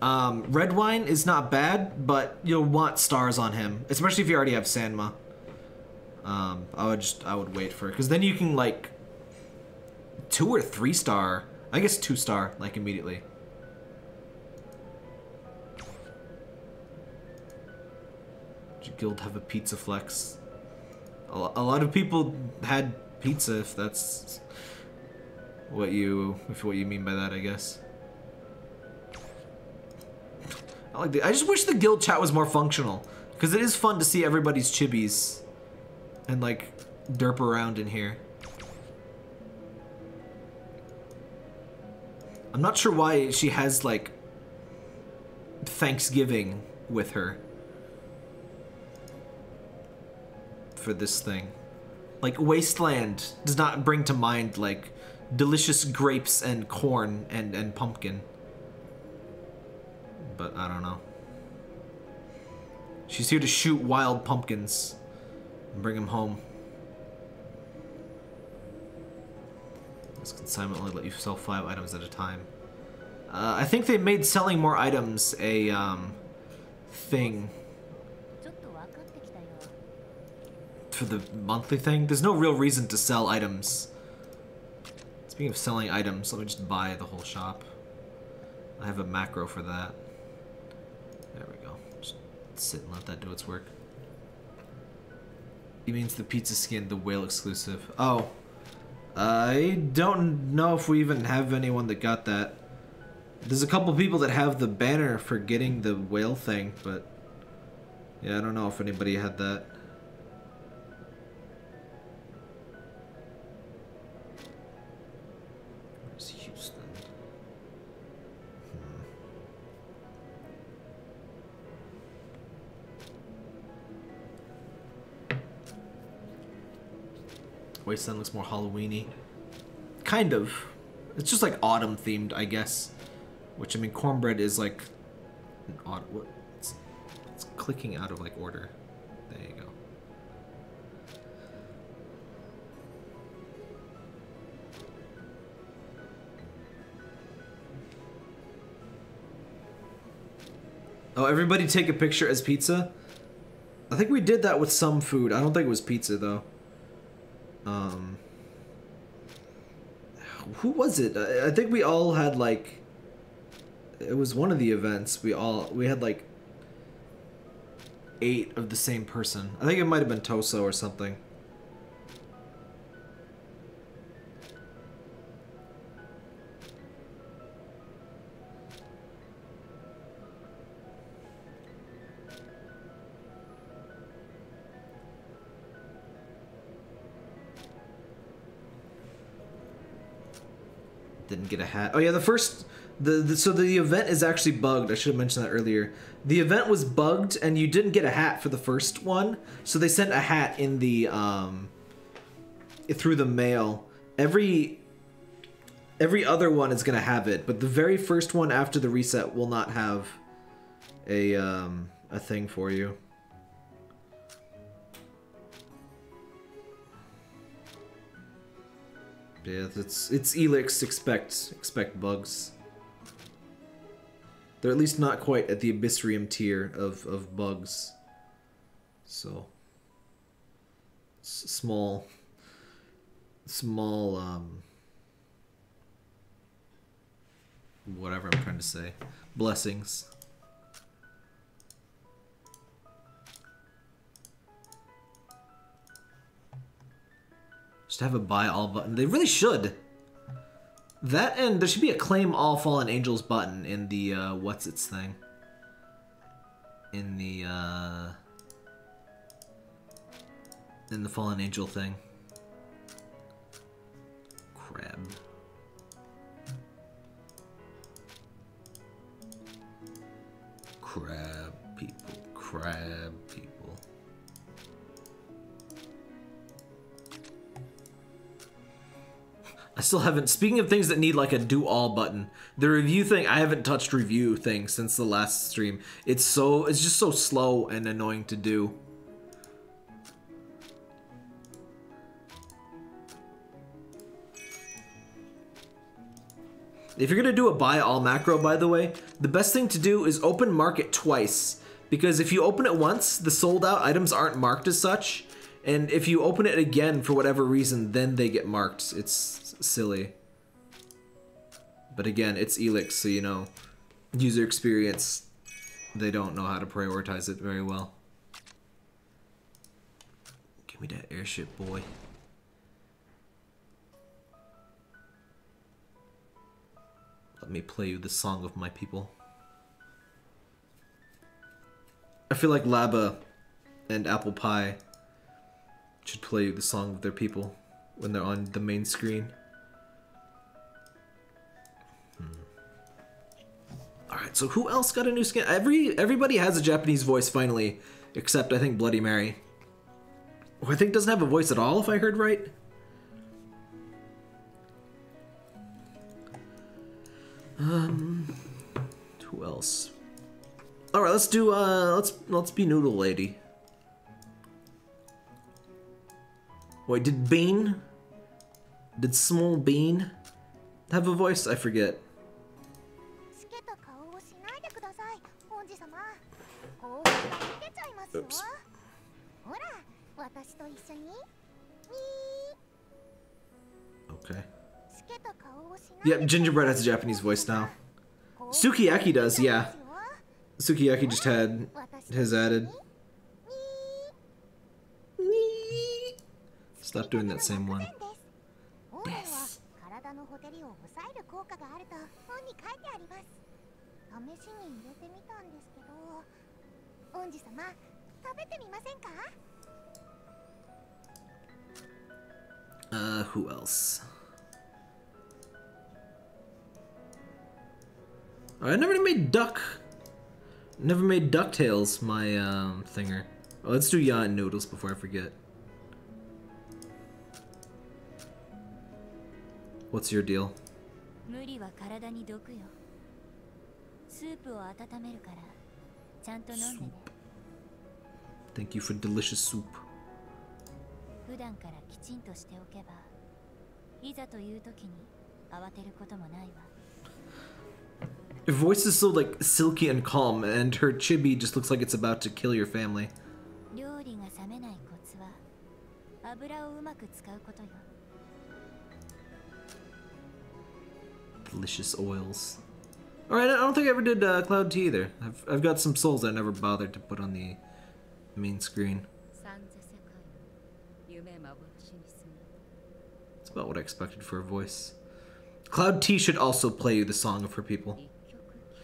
Red wine is not bad, but you'll want stars on him, especially if you already have Sanma. I would wait for it, because then you can like 2 or 3 star. I guess 2 star, like immediately. Did your guild have a pizza flex? A lot of people had pizza, if that's what you mean by that, I guess. I just wish the guild chat was more functional, because it is fun to see everybody's chibis and like derp around in here. I'm not sure why she has like Thanksgiving with her for this thing. Like Wasteland does not bring to mind like delicious grapes and corn and pumpkin. But I don't know. She's here to shoot wild pumpkins and bring them home. This consignment only let you sell 5 items at a time. I think they made selling more items a thing for the monthly thing. There's no real reason to sell items. Speaking of selling items, let me just buy the whole shop. I have a macro for that. There we go. Just sit and let that do its work. He means the pizza skin, the whale exclusive. Oh. I don't know if we even have anyone that got that. There's a couple people that have the banner for getting the whale thing, but yeah, I don't know if anybody had that. Where's Houston? Wasteland looks more Halloween-y. Kind of. It's just like autumn themed, I guess. Which, I mean, cornbread is like an odd... What? It's clicking out of like order. There you go. Oh, everybody take a picture as pizza? I think we did that with some food. I don't think it was pizza, though. Who was it? I think we all had like... It was one of the events. We had like 8 of the same person. I think it might have been Toso or something. Didn't get a hat. Oh yeah, the first... So the event is actually bugged. I should have mentioned that earlier. The event was bugged, and you didn't get a hat for the first one. So they sent a hat in the through the mail. Every other one is gonna have it, but the very first one after the reset will not have a thing for you. Yeah, it's Elix. Expect bugs. They're at least not quite at the Abyssrium tier of bugs. So small whatever I'm trying to say. Blessings. Just have a buy all button. They really should. That, and there should be a claim all fallen angels button in the what's its thing. In the fallen angel thing. Crab. Crab people. Crab people. I still haven't, speaking of things that need like a do all button, the review thing, I haven't touched review thing since the last stream. It's just so slow and annoying to do. If you're gonna do a buy all macro, by the way, the best thing to do is open market twice. Because if you open it once, the sold out items aren't marked as such. And if you open it again for whatever reason, then they get marked. It's silly. But again, it's Elix, so you know, user experience, they don't know how to prioritize it very well. Give me that airship, boy. Let me play you the song of my people. I feel like Laba and Apple Pie should play you the song of their people when they're on the main screen. Alright, so who else got a new skin? Everybody has a Japanese voice finally, except I think Bloody Mary. Who I think doesn't have a voice at all, if I heard right. Who else? Alright, let's do let's be Noodle Lady. Wait, did Small Bean have a voice? I forget. Oops. Okay. Yep, Gingerbread has a Japanese voice now. Sukiyaki does, yeah. Sukiyaki just had his added. Stop doing that same one. Yes. Who else? I never made DuckTales my thinger. Oh, let's do Ya and Noodles before I forget. What's your deal? Soup. Thank you for delicious soup. Your voice is so like silky and calm, and her chibi just looks like it's about to kill your family. Delicious oils. Alright, I don't think I ever did Cloud Tea either. I've got some souls I never bothered to put on the main screen. It's about what I expected for a voice. Cloud Tea should also play you the song of her people.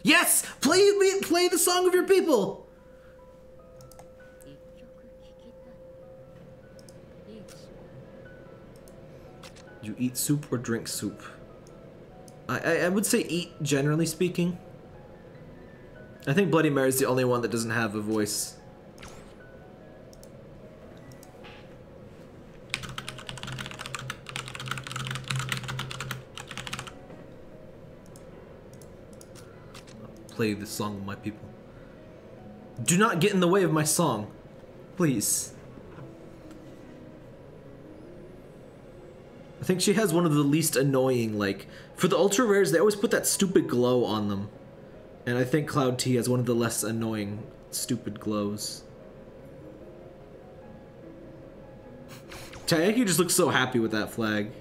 Yes! Play the song of your people! You eat soup or drink soup? I would say eat, generally speaking. I think Bloody Mary's the only one that doesn't have a voice. Play the song of my people. Do not get in the way of my song. Please. I think she has one of the least annoying, like, for the ultra rares, they always put that stupid glow on them. And I think Cloud Tea has one of the less annoying, stupid glows. Taiyaki just looks so happy with that flag.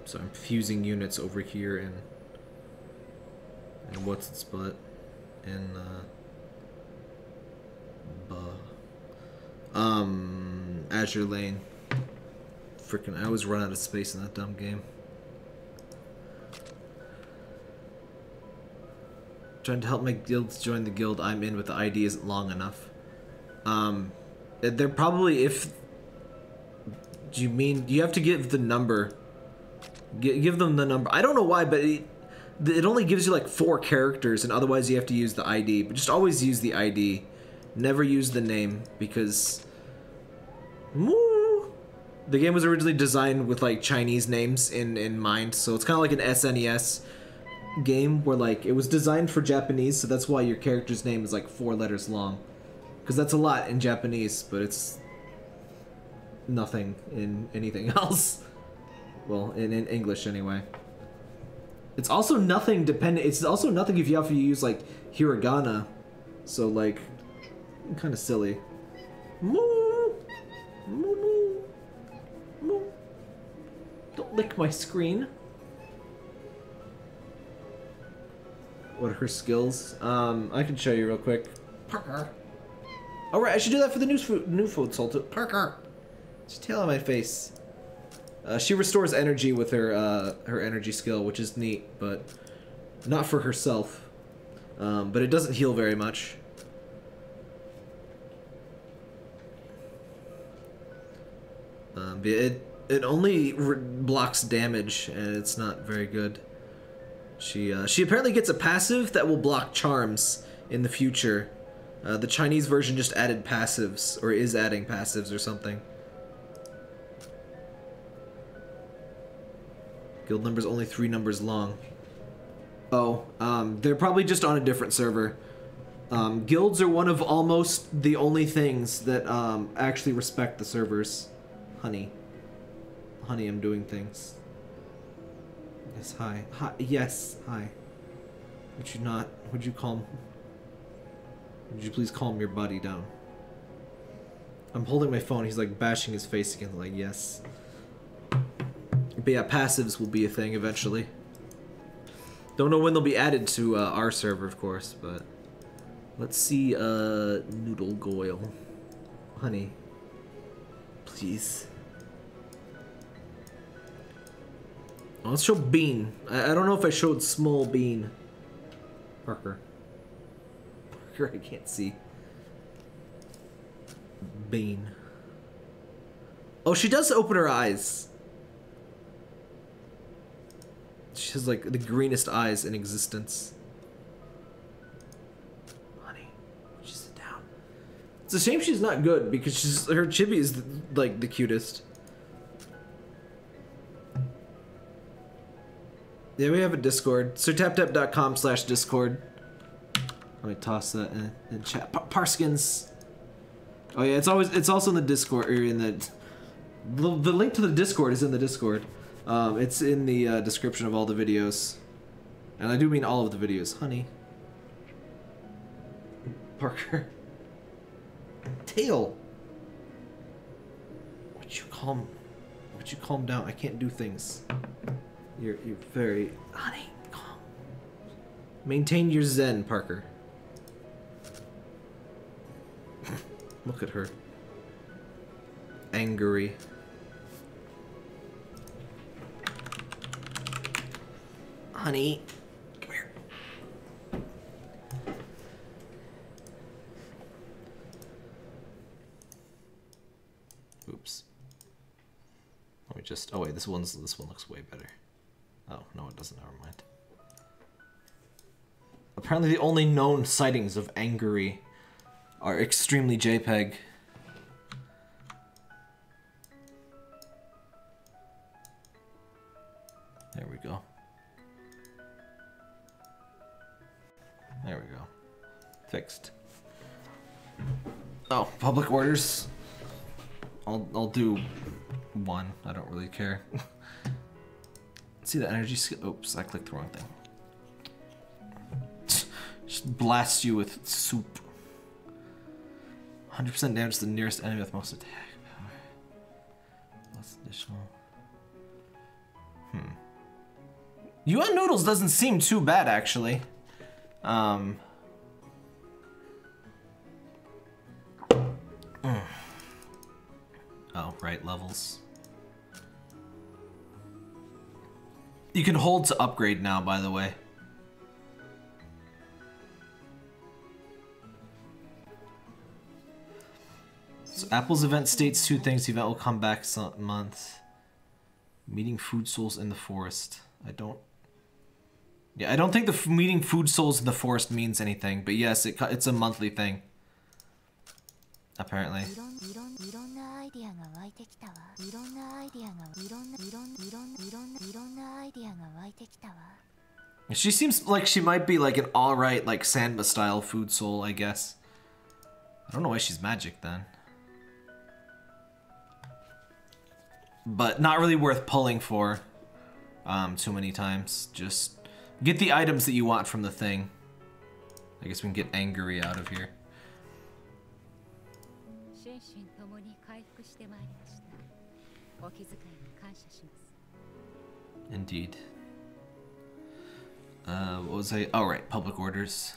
So I'm fusing units over here in what's its butt in Azure Lane. Frickin' I always run out of space in that dumb game. Trying to help my guilds join the guild I'm in with the ID isn't long enough. They're probably, if do you mean you have to give the number? Give them the number. I don't know why, but it only gives you like 4 characters, and otherwise you have to use the ID. But just always use the ID. Never use the name, because the game was originally designed with like Chinese names in mind, so it's kind of like an SNES game where like it was designed for Japanese, so that's why your character's name is like 4 letters long, because that's a lot in Japanese, but it's nothing in anything else. Well, in English anyway. It's also nothing dependent. It's also nothing if you have to use like hiragana, so like kind of silly. Moo, moo, moo, moo. Don't lick my screen. What are her skills? I can show you real quick. Parker. All right, I should do that for the new food salt. Parker. Just tail on my face. She restores energy with her her energy skill, which is neat, but not for herself. But it doesn't heal very much. It only blocks damage, and it's not very good. She apparently gets a passive that will block charms in the future. The Chinese version just added passives, or is adding passives or something. Guild number's only 3 numbers long. Oh, they're probably just on a different server. Guilds are one of almost the only things that actually respect the servers. Honey. Honey, I'm doing things. Yes, hi. Hi. Yes, hi. Would you not? Would you calm? Would you please calm your body down? I'm holding my phone. He's like bashing his face against, like, yes. But yeah, passives will be a thing eventually. Don't know when they'll be added to our server, of course, but let's see. Noodle Goyle, honey, please. Oh, let's show Bean. I don't know if I showed Small Bean. Parker. Parker, I can't see. Bean. Oh, she does open her eyes. She has like the greenest eyes in existence. Honey, would you sit down? It's a shame she's not good because her chibi is like the cutest. Yeah, we have a Discord. SirTapTap.com/Discord. Let me toss that in chat. Parskins. Oh yeah, it's also in the Discord, or in the link to the Discord is in the Discord. It's in the description of all the videos. And I do mean all of the videos. Honey. Parker. Tail. Would you calm down? I can't do things. You're very... Honey, calm. Maintain your zen, Parker. Look at her. Angry. Honey, come here. Oops. Let me just. Oh wait, this one looks way better. Oh no, it doesn't. Never mind. Apparently, the only known sightings of Angry are extremely JPEG. There we go. There we go. Fixed. Oh, public orders. I'll do one. I don't really care. Let's see the energy skill. Oops, I clicked the wrong thing. Just blast you with soup. 100% damage to the nearest enemy with most attack power. Plus additional. Yuan Noodles doesn't seem too bad, actually. Oh, right, levels. You can hold to upgrade now, by the way. So Apple's event states 2 things. The event will come back some month. Meeting food souls in the forest. I don't Yeah, I don't think the meeting food souls in the forest means anything, but yes, it's a monthly thing. Apparently. She seems like she might be like an alright, like Sanma style food soul, I guess. I don't know why she's magic then. But not really worth pulling for too many times. Just get the items that you want from the thing. I guess we can get angry out of here. Indeed. What was I? Oh, right, public orders.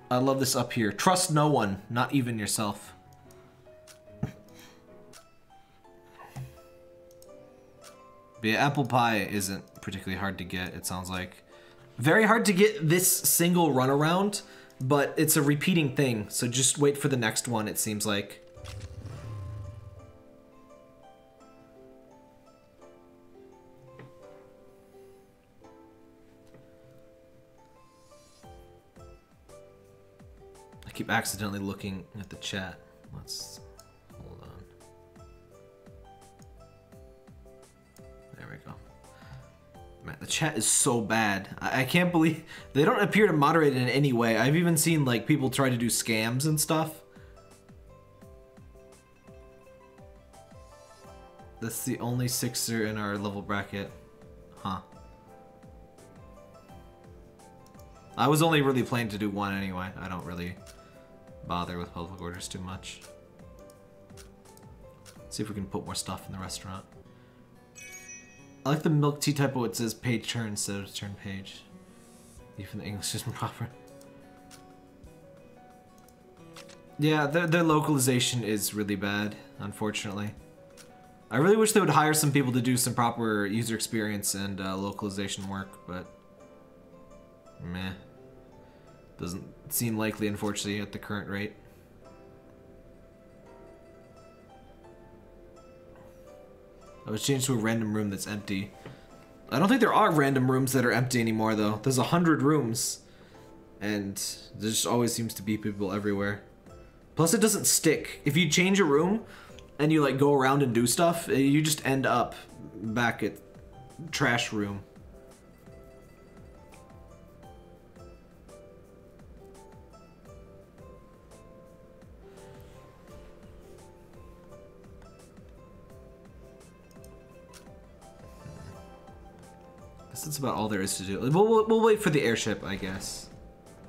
I love this up here. Trust no one, not even yourself. But yeah, apple pie isn't particularly hard to get, it sounds like. Very hard to get this single runaround, but it's a repeating thing, so just wait for the next one, it seems like. I keep accidentally looking at the chat. Let's hold on. There we go. Man, the chat is so bad. I can't believe they don't appear to moderate it in any way. I've even seen like people try to do scams and stuff. That's the only sixer in our level bracket. Huh. I was only really planning to do one anyway. I don't really bother with public orders too much. See if we can put more stuff in the restaurant. I like the milk tea typo. It says page turn instead of turn page. Even the English isn't proper. Yeah, their localization is really bad, unfortunately. I really wish they would hire some people to do some proper user experience and localization work, but meh. Doesn't seem likely, unfortunately, at the current rate. I was changed to a random room that's empty. I don't think there are random rooms that are empty anymore, though. There's 100 rooms, and there just always seems to be people everywhere. Plus, it doesn't stick. If you change a room and you like go around and do stuff, you just end up back at trash room. That's about all there is to do. We'll wait for the airship, I guess.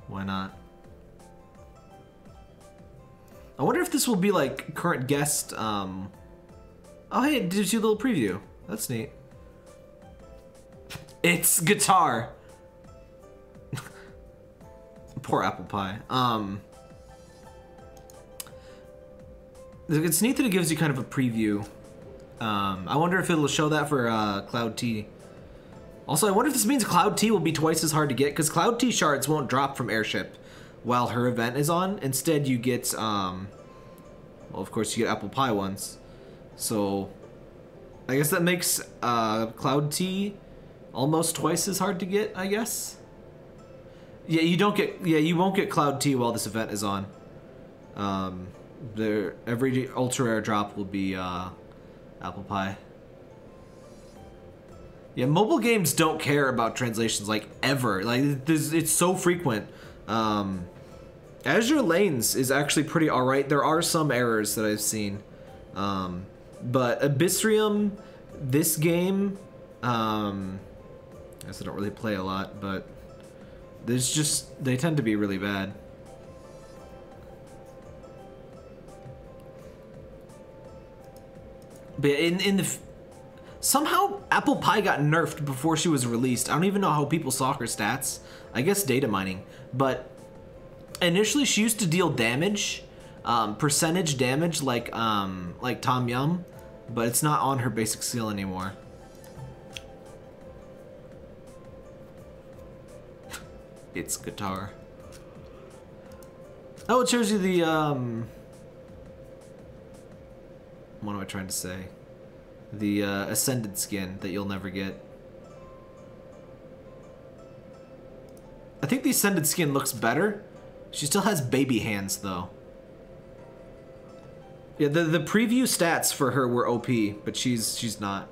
Why not? I wonder if this will be like current guest. Oh, hey, did you see a little preview? That's neat. It's guitar. Poor apple pie. It's neat that it gives you kind of a preview. I wonder if it'll show that for Cloud T. Also, I wonder if this means Cloud T will be twice as hard to get, because Cloud T shards won't drop from airship while her event is on. Instead, you get, well, of course, you get apple pie ones. So, I guess that makes Cloud T almost twice as hard to get, I guess. Yeah, you won't get Cloud T while this event is on. Every ultra rare drop will be apple pie. Yeah, mobile games don't care about translations, like, ever. Like, it's so frequent. Azure Lanes is actually pretty alright. There are some errors that I've seen. But Abyssrium, this game, I guess I don't really play a lot, but there's just, they tend to be really bad. But in the... Somehow, Apple Pie got nerfed before she was released. I don't even know how people saw her stats. I guess data mining. But initially, she used to deal damage, percentage damage, like Tom Yum, but it's not on her basic skill anymore. It's guitar. Oh, it shows you the what am I trying to say? The Ascended skin that you'll never get. I think the Ascended skin looks better. She still has baby hands, though. Yeah, the preview stats for her were OP, but she's not.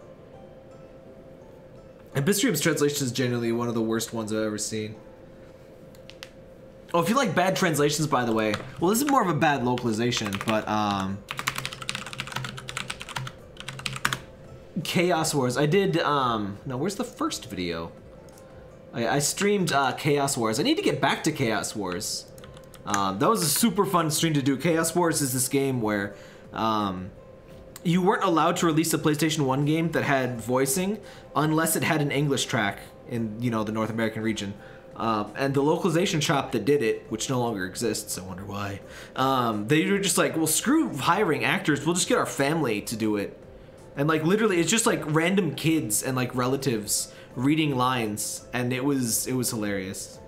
And Bitstream's translation is generally one of the worst ones I've ever seen. Oh, if you like bad translations, by the way, well, this is more of a bad localization, but Chaos Wars. I did no, where's the first video? I streamed Chaos Wars. I need to get back to Chaos Wars. That was a super fun stream to do. Chaos Wars is this game where you weren't allowed to release a PlayStation 1 game that had voicing unless it had an English track in, you know, the North American region. And the localization shop that did it, which no longer exists, I wonder why, they were just like, well, screw hiring actors, we'll just get our family to do it. And like literally it's just like random kids and like relatives reading lines, and it was hilarious.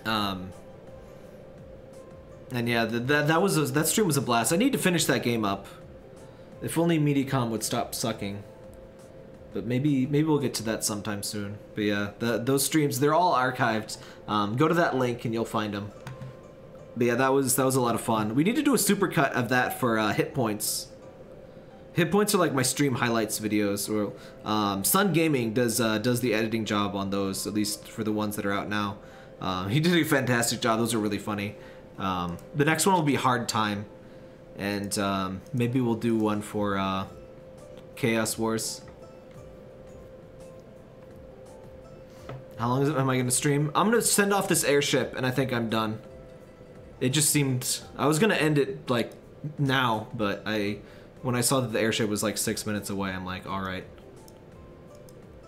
And yeah, that stream was a blast. I need to finish that game up. If only Mediacom would stop sucking. But maybe we'll get to that sometime soon. But yeah, those streams, they're all archived. Go to that link and you'll find them. But yeah, that was a lot of fun. We need to do a supercut of that for hit points. Hit points are like my stream highlights videos. Or Sun Gaming does the editing job on those, at least for the ones that are out now. He did a fantastic job. Those are really funny. The next one will be Hard Time, and maybe we'll do one for Chaos Wars. How long am I going to stream? I'm going to send off this airship, and I think I'm done. It just seemed... I was going to end it, like, now, but when I saw that the airship was, like, 6 minutes away, I'm like, alright.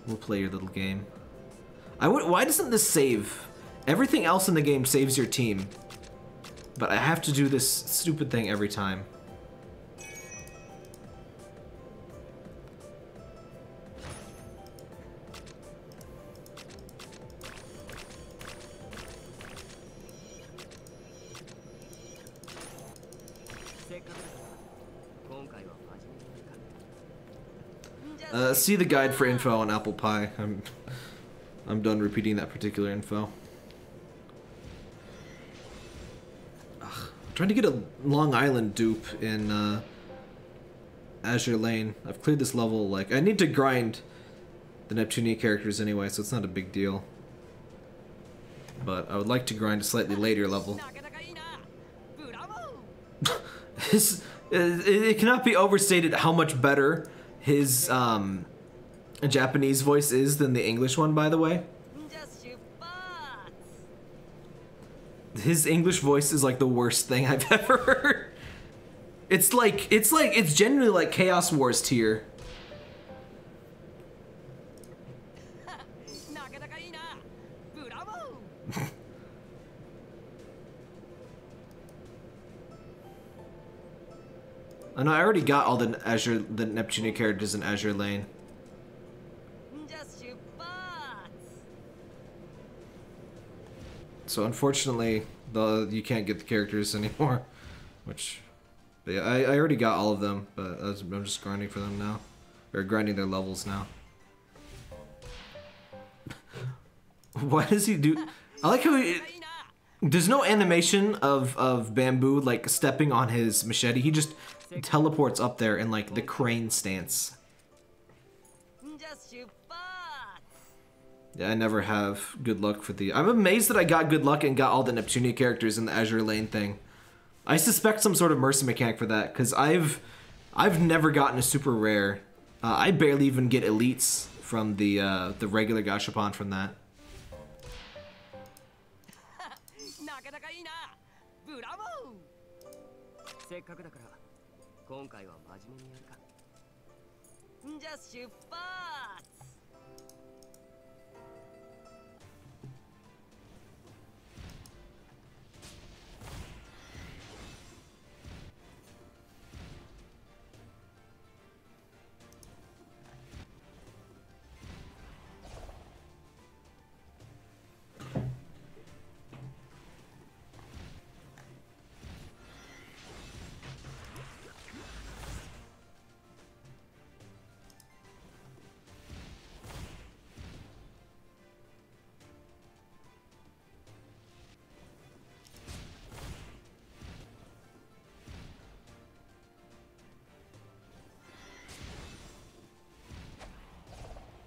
We'll play your little game. Why doesn't this save? Everything else in the game saves your team. But I have to do this stupid thing every time. See the guide for info on apple pie. I'm done repeating that particular info. Ugh, I'm trying to get a Long Island dupe in Azure Lane. I've cleared this level, like, I need to grind the Neptunia characters anyway, so it's not a big deal. But I would like to grind a slightly later level. It cannot be overstated how much better his Japanese voice is than the English one, by the way. His English voice is like the worst thing I've ever heard. It's genuinely like Chaos Wars tier. I know I already got all the Neptunia characters in Azure Lane. So unfortunately, you can't get the characters anymore, which, yeah, I already got all of them, but I'm just grinding for them now, or grinding their levels now. Why does he do? I like how there's no animation of Bamboo like stepping on his machete. He just teleports up there in like the crane stance. Yeah, I never have good luck for the... I'm amazed that I got good luck and got all the Neptunia characters in the Azure Lane thing. I suspect some sort of mercy mechanic for that, because I've never gotten a super rare. I barely even get elites from the regular Gashapon from that.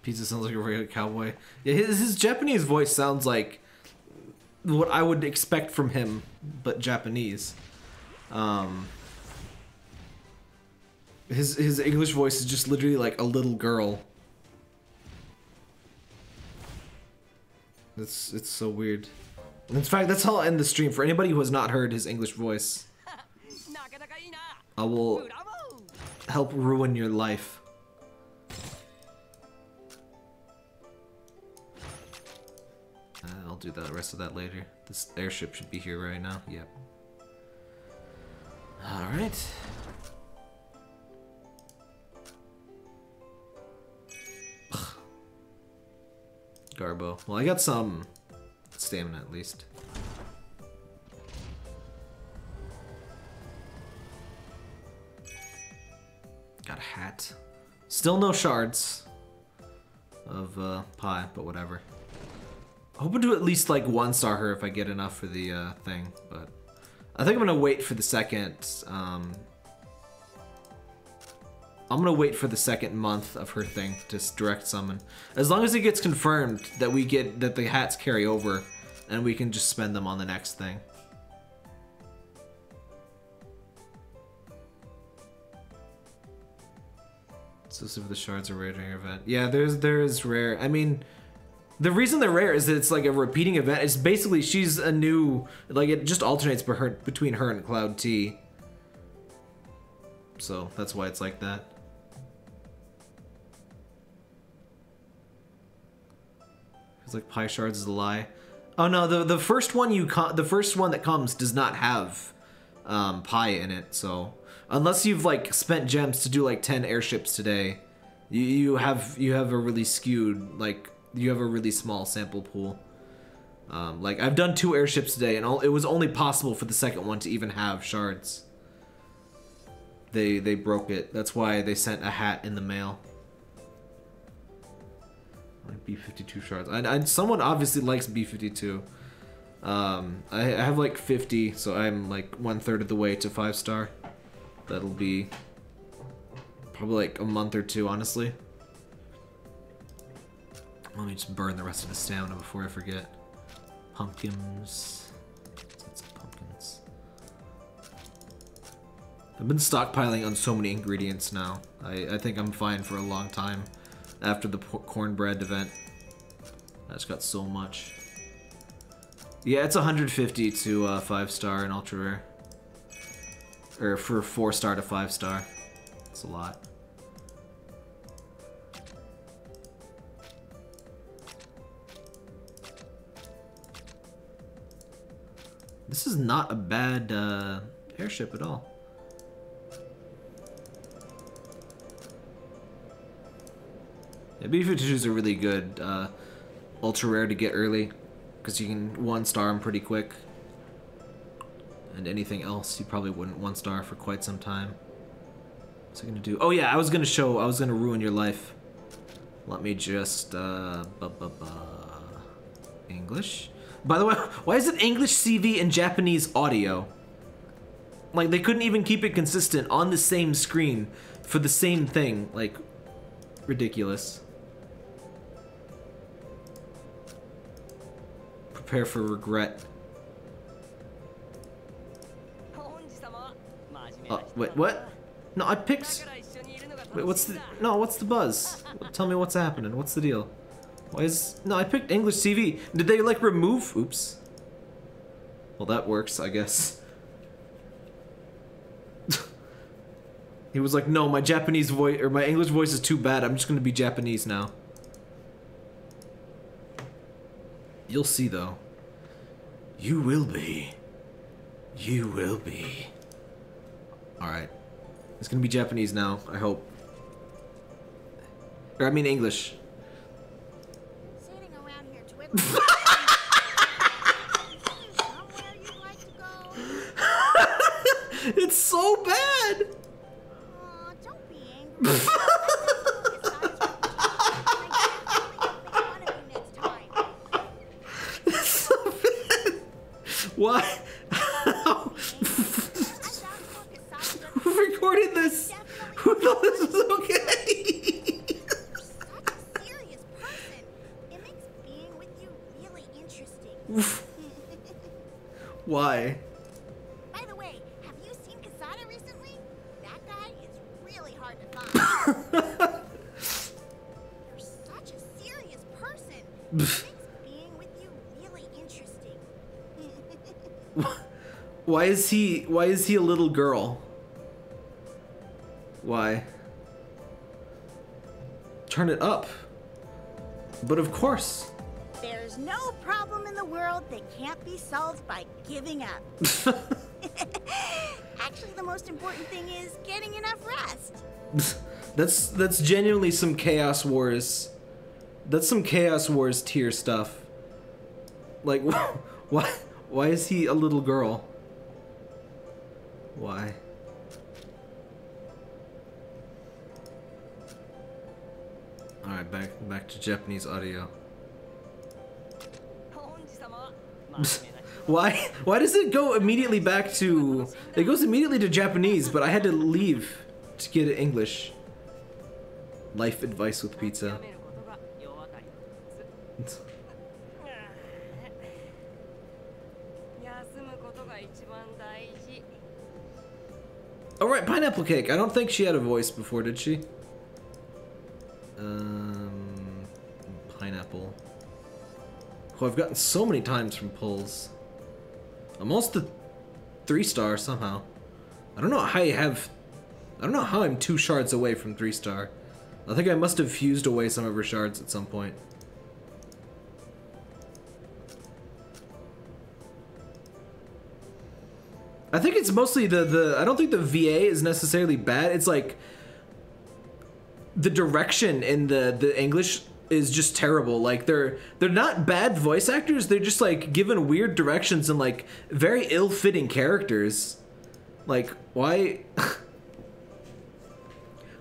Pizza sounds like a regular cowboy. Yeah, his Japanese voice sounds like what I would expect from him, but Japanese. His English voice is just literally like a little girl. It's so weird. In fact, that's how I'll end the stream. For anybody who has not heard his English voice, I will help ruin your life. I'll do the rest of that later. This airship should be here right now. Yep. Alright. Garbo. Well, I got some stamina at least. Got a hat. Still no shards of pie, but whatever. Hoping to at least like 1-star her if I get enough for the thing, but I think I'm gonna wait for the second. I'm gonna wait for the second month of her thing to direct summon. As long as it gets confirmed that that the hats carry over, and we can just spend them on the next thing. So see if the shards are rare during your event. Yeah, there's rare. I mean, the reason they're rare is that it's like a repeating event. It's basically she's a new, like it just alternates between her and Cloud T. So that's why it's like that. It's like pie shards is a lie. Oh no, the first one that comes does not have pie in it. So unless you've like spent gems to do like 10 airships today, you have a really skewed, like you have a really small sample pool. Like I've done 2 airships today, and it was only possible for the second one to even have shards. They broke it. That's why they sent a hat in the mail. Like B52 shards. Someone obviously likes B52. I have like 50, so I'm like 1/3 of the way to 5-star. That'll be probably like a month or 2, honestly. Let me just burn the rest of the stamina before I forget. Pumpkins. Lots of pumpkins. I've been stockpiling on so many ingredients now. I think I'm fine for a long time. After the cornbread event, I just got so much. Yeah, it's 150 to 5-star in ultra rare, or for 4-star to 5-star. It's a lot. This is not a bad airship at all. Yeah, B-52s are really good, ultra rare to get early, because you can 1-star them pretty quick. And anything else, you probably wouldn't 1-star for quite some time. What's it gonna do? Oh yeah, I was gonna ruin your life. Let me just, English? By the way, why is it English CV and Japanese audio? Like, they couldn't even keep it consistent on the same screen for the same thing. Like, ridiculous. Prepare for regret. Wait, what? No, I picked... Wait, what's the buzz? Tell me what's happening. What's the deal? Why is... No, I picked English CV. Did they, like, remove... Oops. Well, that works, I guess. He was like, no, my Japanese voice... Or my English voice is too bad. I'm just gonna be Japanese now. You'll see, though. You will be. You will be. Alright. It's gonna be Japanese now, I hope. Or, I mean English. Sitting around here twiddling. Somewhere you'd like to go? It's so bad! Aw, don't be angry. It's so bad! Why? How? Who recorded this? Who thought this was okay? Such a serious Why? By the way, have you seen Kasada recently? That guy is really hard to find. You're such a serious person. It makes being with you really interesting. Why is he a little girl? Why? Turn it up. But of course. There's no problem in the world that can't be solved by giving up. Actually, the most important thing is getting enough rest. That's genuinely some Chaos Wars. That's some Chaos Wars tier stuff. Like, why is he a little girl? Why? Alright, back to Japanese audio. Why does it go immediately back to... It goes immediately to Japanese, but I had to leave to get it English. Life advice with pizza. Oh right, pineapple cake. I don't think she had a voice before, did she? Pineapple. Oh, I've gotten so many times from pulls. Almost a 3-star somehow. I don't know how you have... I don't know how I'm 2 shards away from 3-star. I think I must have fused away some of her shards at some point. I think it's mostly I don't think the VA is necessarily bad. It's like the direction in the English is just terrible. Like they're not bad voice actors. They're just like given weird directions and like very ill-fitting characters. Like why?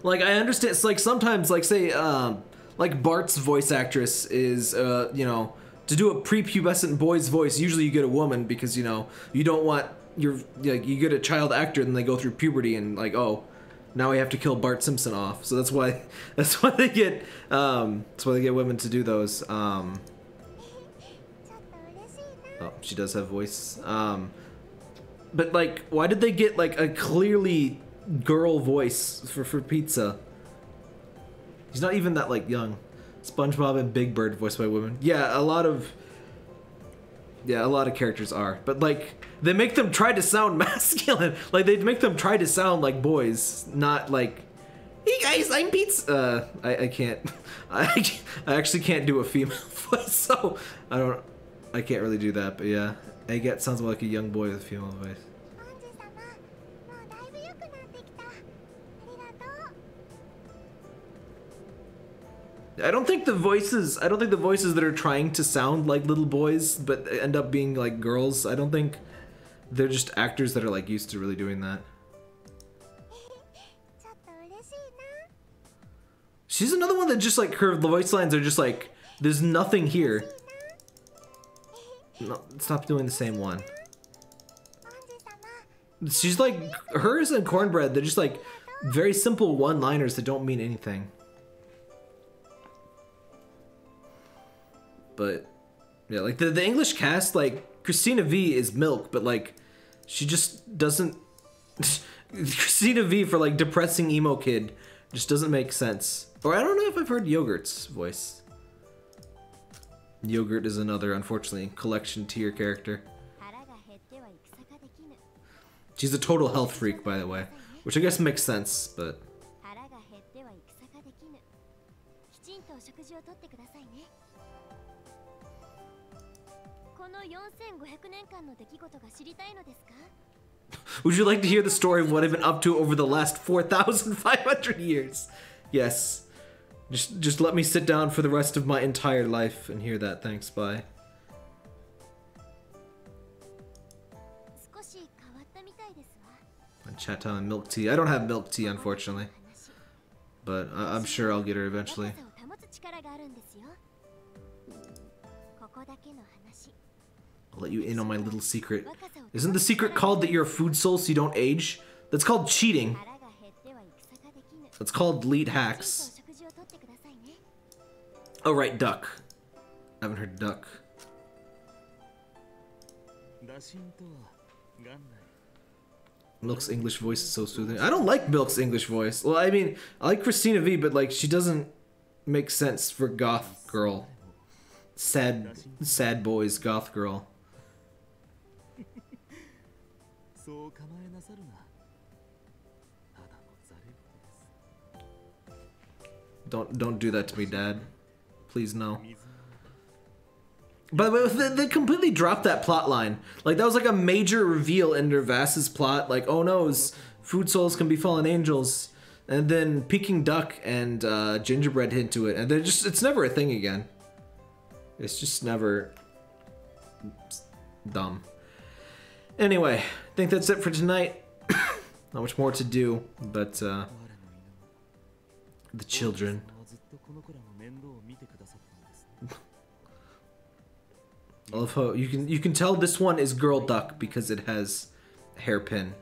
Like I understand. It's like sometimes like say like Bart's voice actress is you know, to do a prepubescent boy's voice. Usually you get a woman because you know you don't want you get a child actor and they go through puberty and like, oh, now we have to kill Bart Simpson off. So that's why they get women to do those. Oh, she does have voice. But like, why did they get like a clearly girl voice for pizza? He's not even that like young. SpongeBob and Big Bird voiced by women. Yeah, a lot of characters are, but like they make them try to sound masculine. Like they make them try to sound like boys, not like, hey guys, I'm pizza. I can't. I actually can't do a female voice, so I can't really do that. But yeah, Aegis sounds more like a young boy with a female voice. I don't think the voices that are trying to sound like little boys but end up being like girls, I don't think they're just actors that are like used to really doing that. She's another one that just like her voice lines are just like, there's nothing here. No, stop doing the same one. She's like, hers and Cornbread, they're just like very simple one-liners that don't mean anything. But yeah, like the English cast, like Christina V is Milk, but like she just doesn't. Christina V for like depressing emo kid just doesn't make sense. Or I don't know if I've heard Yogurt's voice. Yogurt is another, unfortunately, collection tier character. She's a total health freak, by the way, which I guess makes sense, but. Would you like to hear the story of what I've been up to over the last 4,500 years? Yes. Just let me sit down for the rest of my entire life and hear that. Thanks, bye. And chat time and milk tea. I don't have milk tea, unfortunately. But I'm sure I'll get her eventually. I'll let you in on my little secret. Isn't the secret called that you're a food soul so you don't age? That's called cheating. That's called lead hacks. Oh right, duck. I haven't heard duck. Milk's English voice is so soothing. I don't like Milk's English voice. Well, I mean, I like Christina V, but like she doesn't make sense for goth girl. Sad boys goth girl. Don't do that to me, Dad. Please no. By the way, they completely dropped that plot line. Like, that was like a major reveal in Nervas's plot. Like, oh no, food souls can be fallen angels. And then Peking Duck and Gingerbread hint to it. And they're just, it's never a thing again. It's just never dumb. Anyway, I think that's it for tonight. Not much more to do, but the children. I love how you can tell this one is girl duck because it has a hairpin.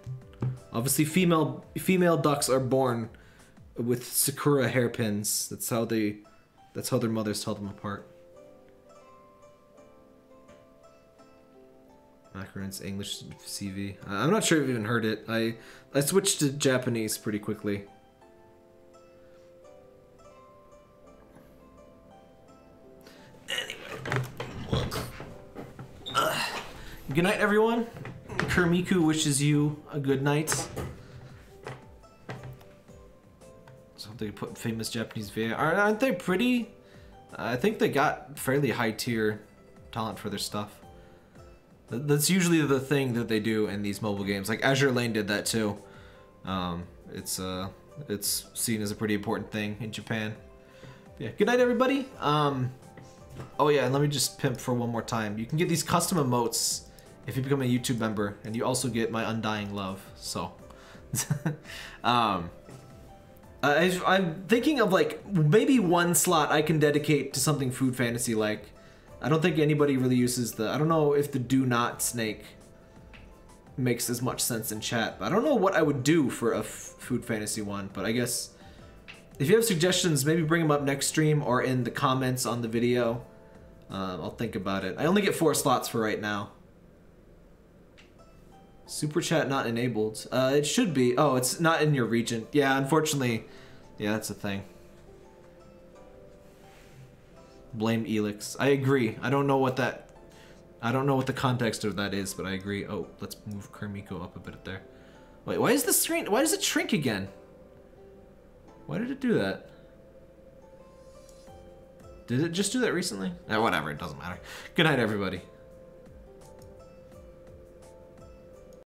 Obviously, female ducks are born with Sakura hairpins. That's how their mothers tell them apart. Macaron's English CV. I'm not sure I've even heard it. I switched to Japanese pretty quickly. Good night, everyone. Kermiku wishes you a good night. So they put famous Japanese VA. Aren't they pretty? I think they got fairly high tier talent for their stuff. That's usually the thing that they do in these mobile games. Like Azure Lane did that too. It's seen as a pretty important thing in Japan. Yeah. Good night, everybody. Oh yeah, and let me just pimp for one more time. You can get these custom emotes if you become a YouTube member, and you also get my undying love. So, I'm thinking of like maybe one slot I can dedicate to something food fantasy like. I don't think anybody really uses I don't know if the do not snake makes as much sense in chat, but I don't know what I would do for a food fantasy one, but I guess if you have suggestions, maybe bring them up next stream or in the comments on the video. I'll think about it. I only get 4 slots for right now. Super chat not enabled. It should be. Oh, it's not in your region. Yeah, unfortunately. Yeah, that's a thing. Blame Elix. I agree. I don't know what the context of that is, but I agree. Oh, let's move Kermiko up a bit there. Wait, why is the screen? Why does it shrink again? Why did it do that? Did it just do that recently? Whatever, it doesn't matter. Good night, everybody.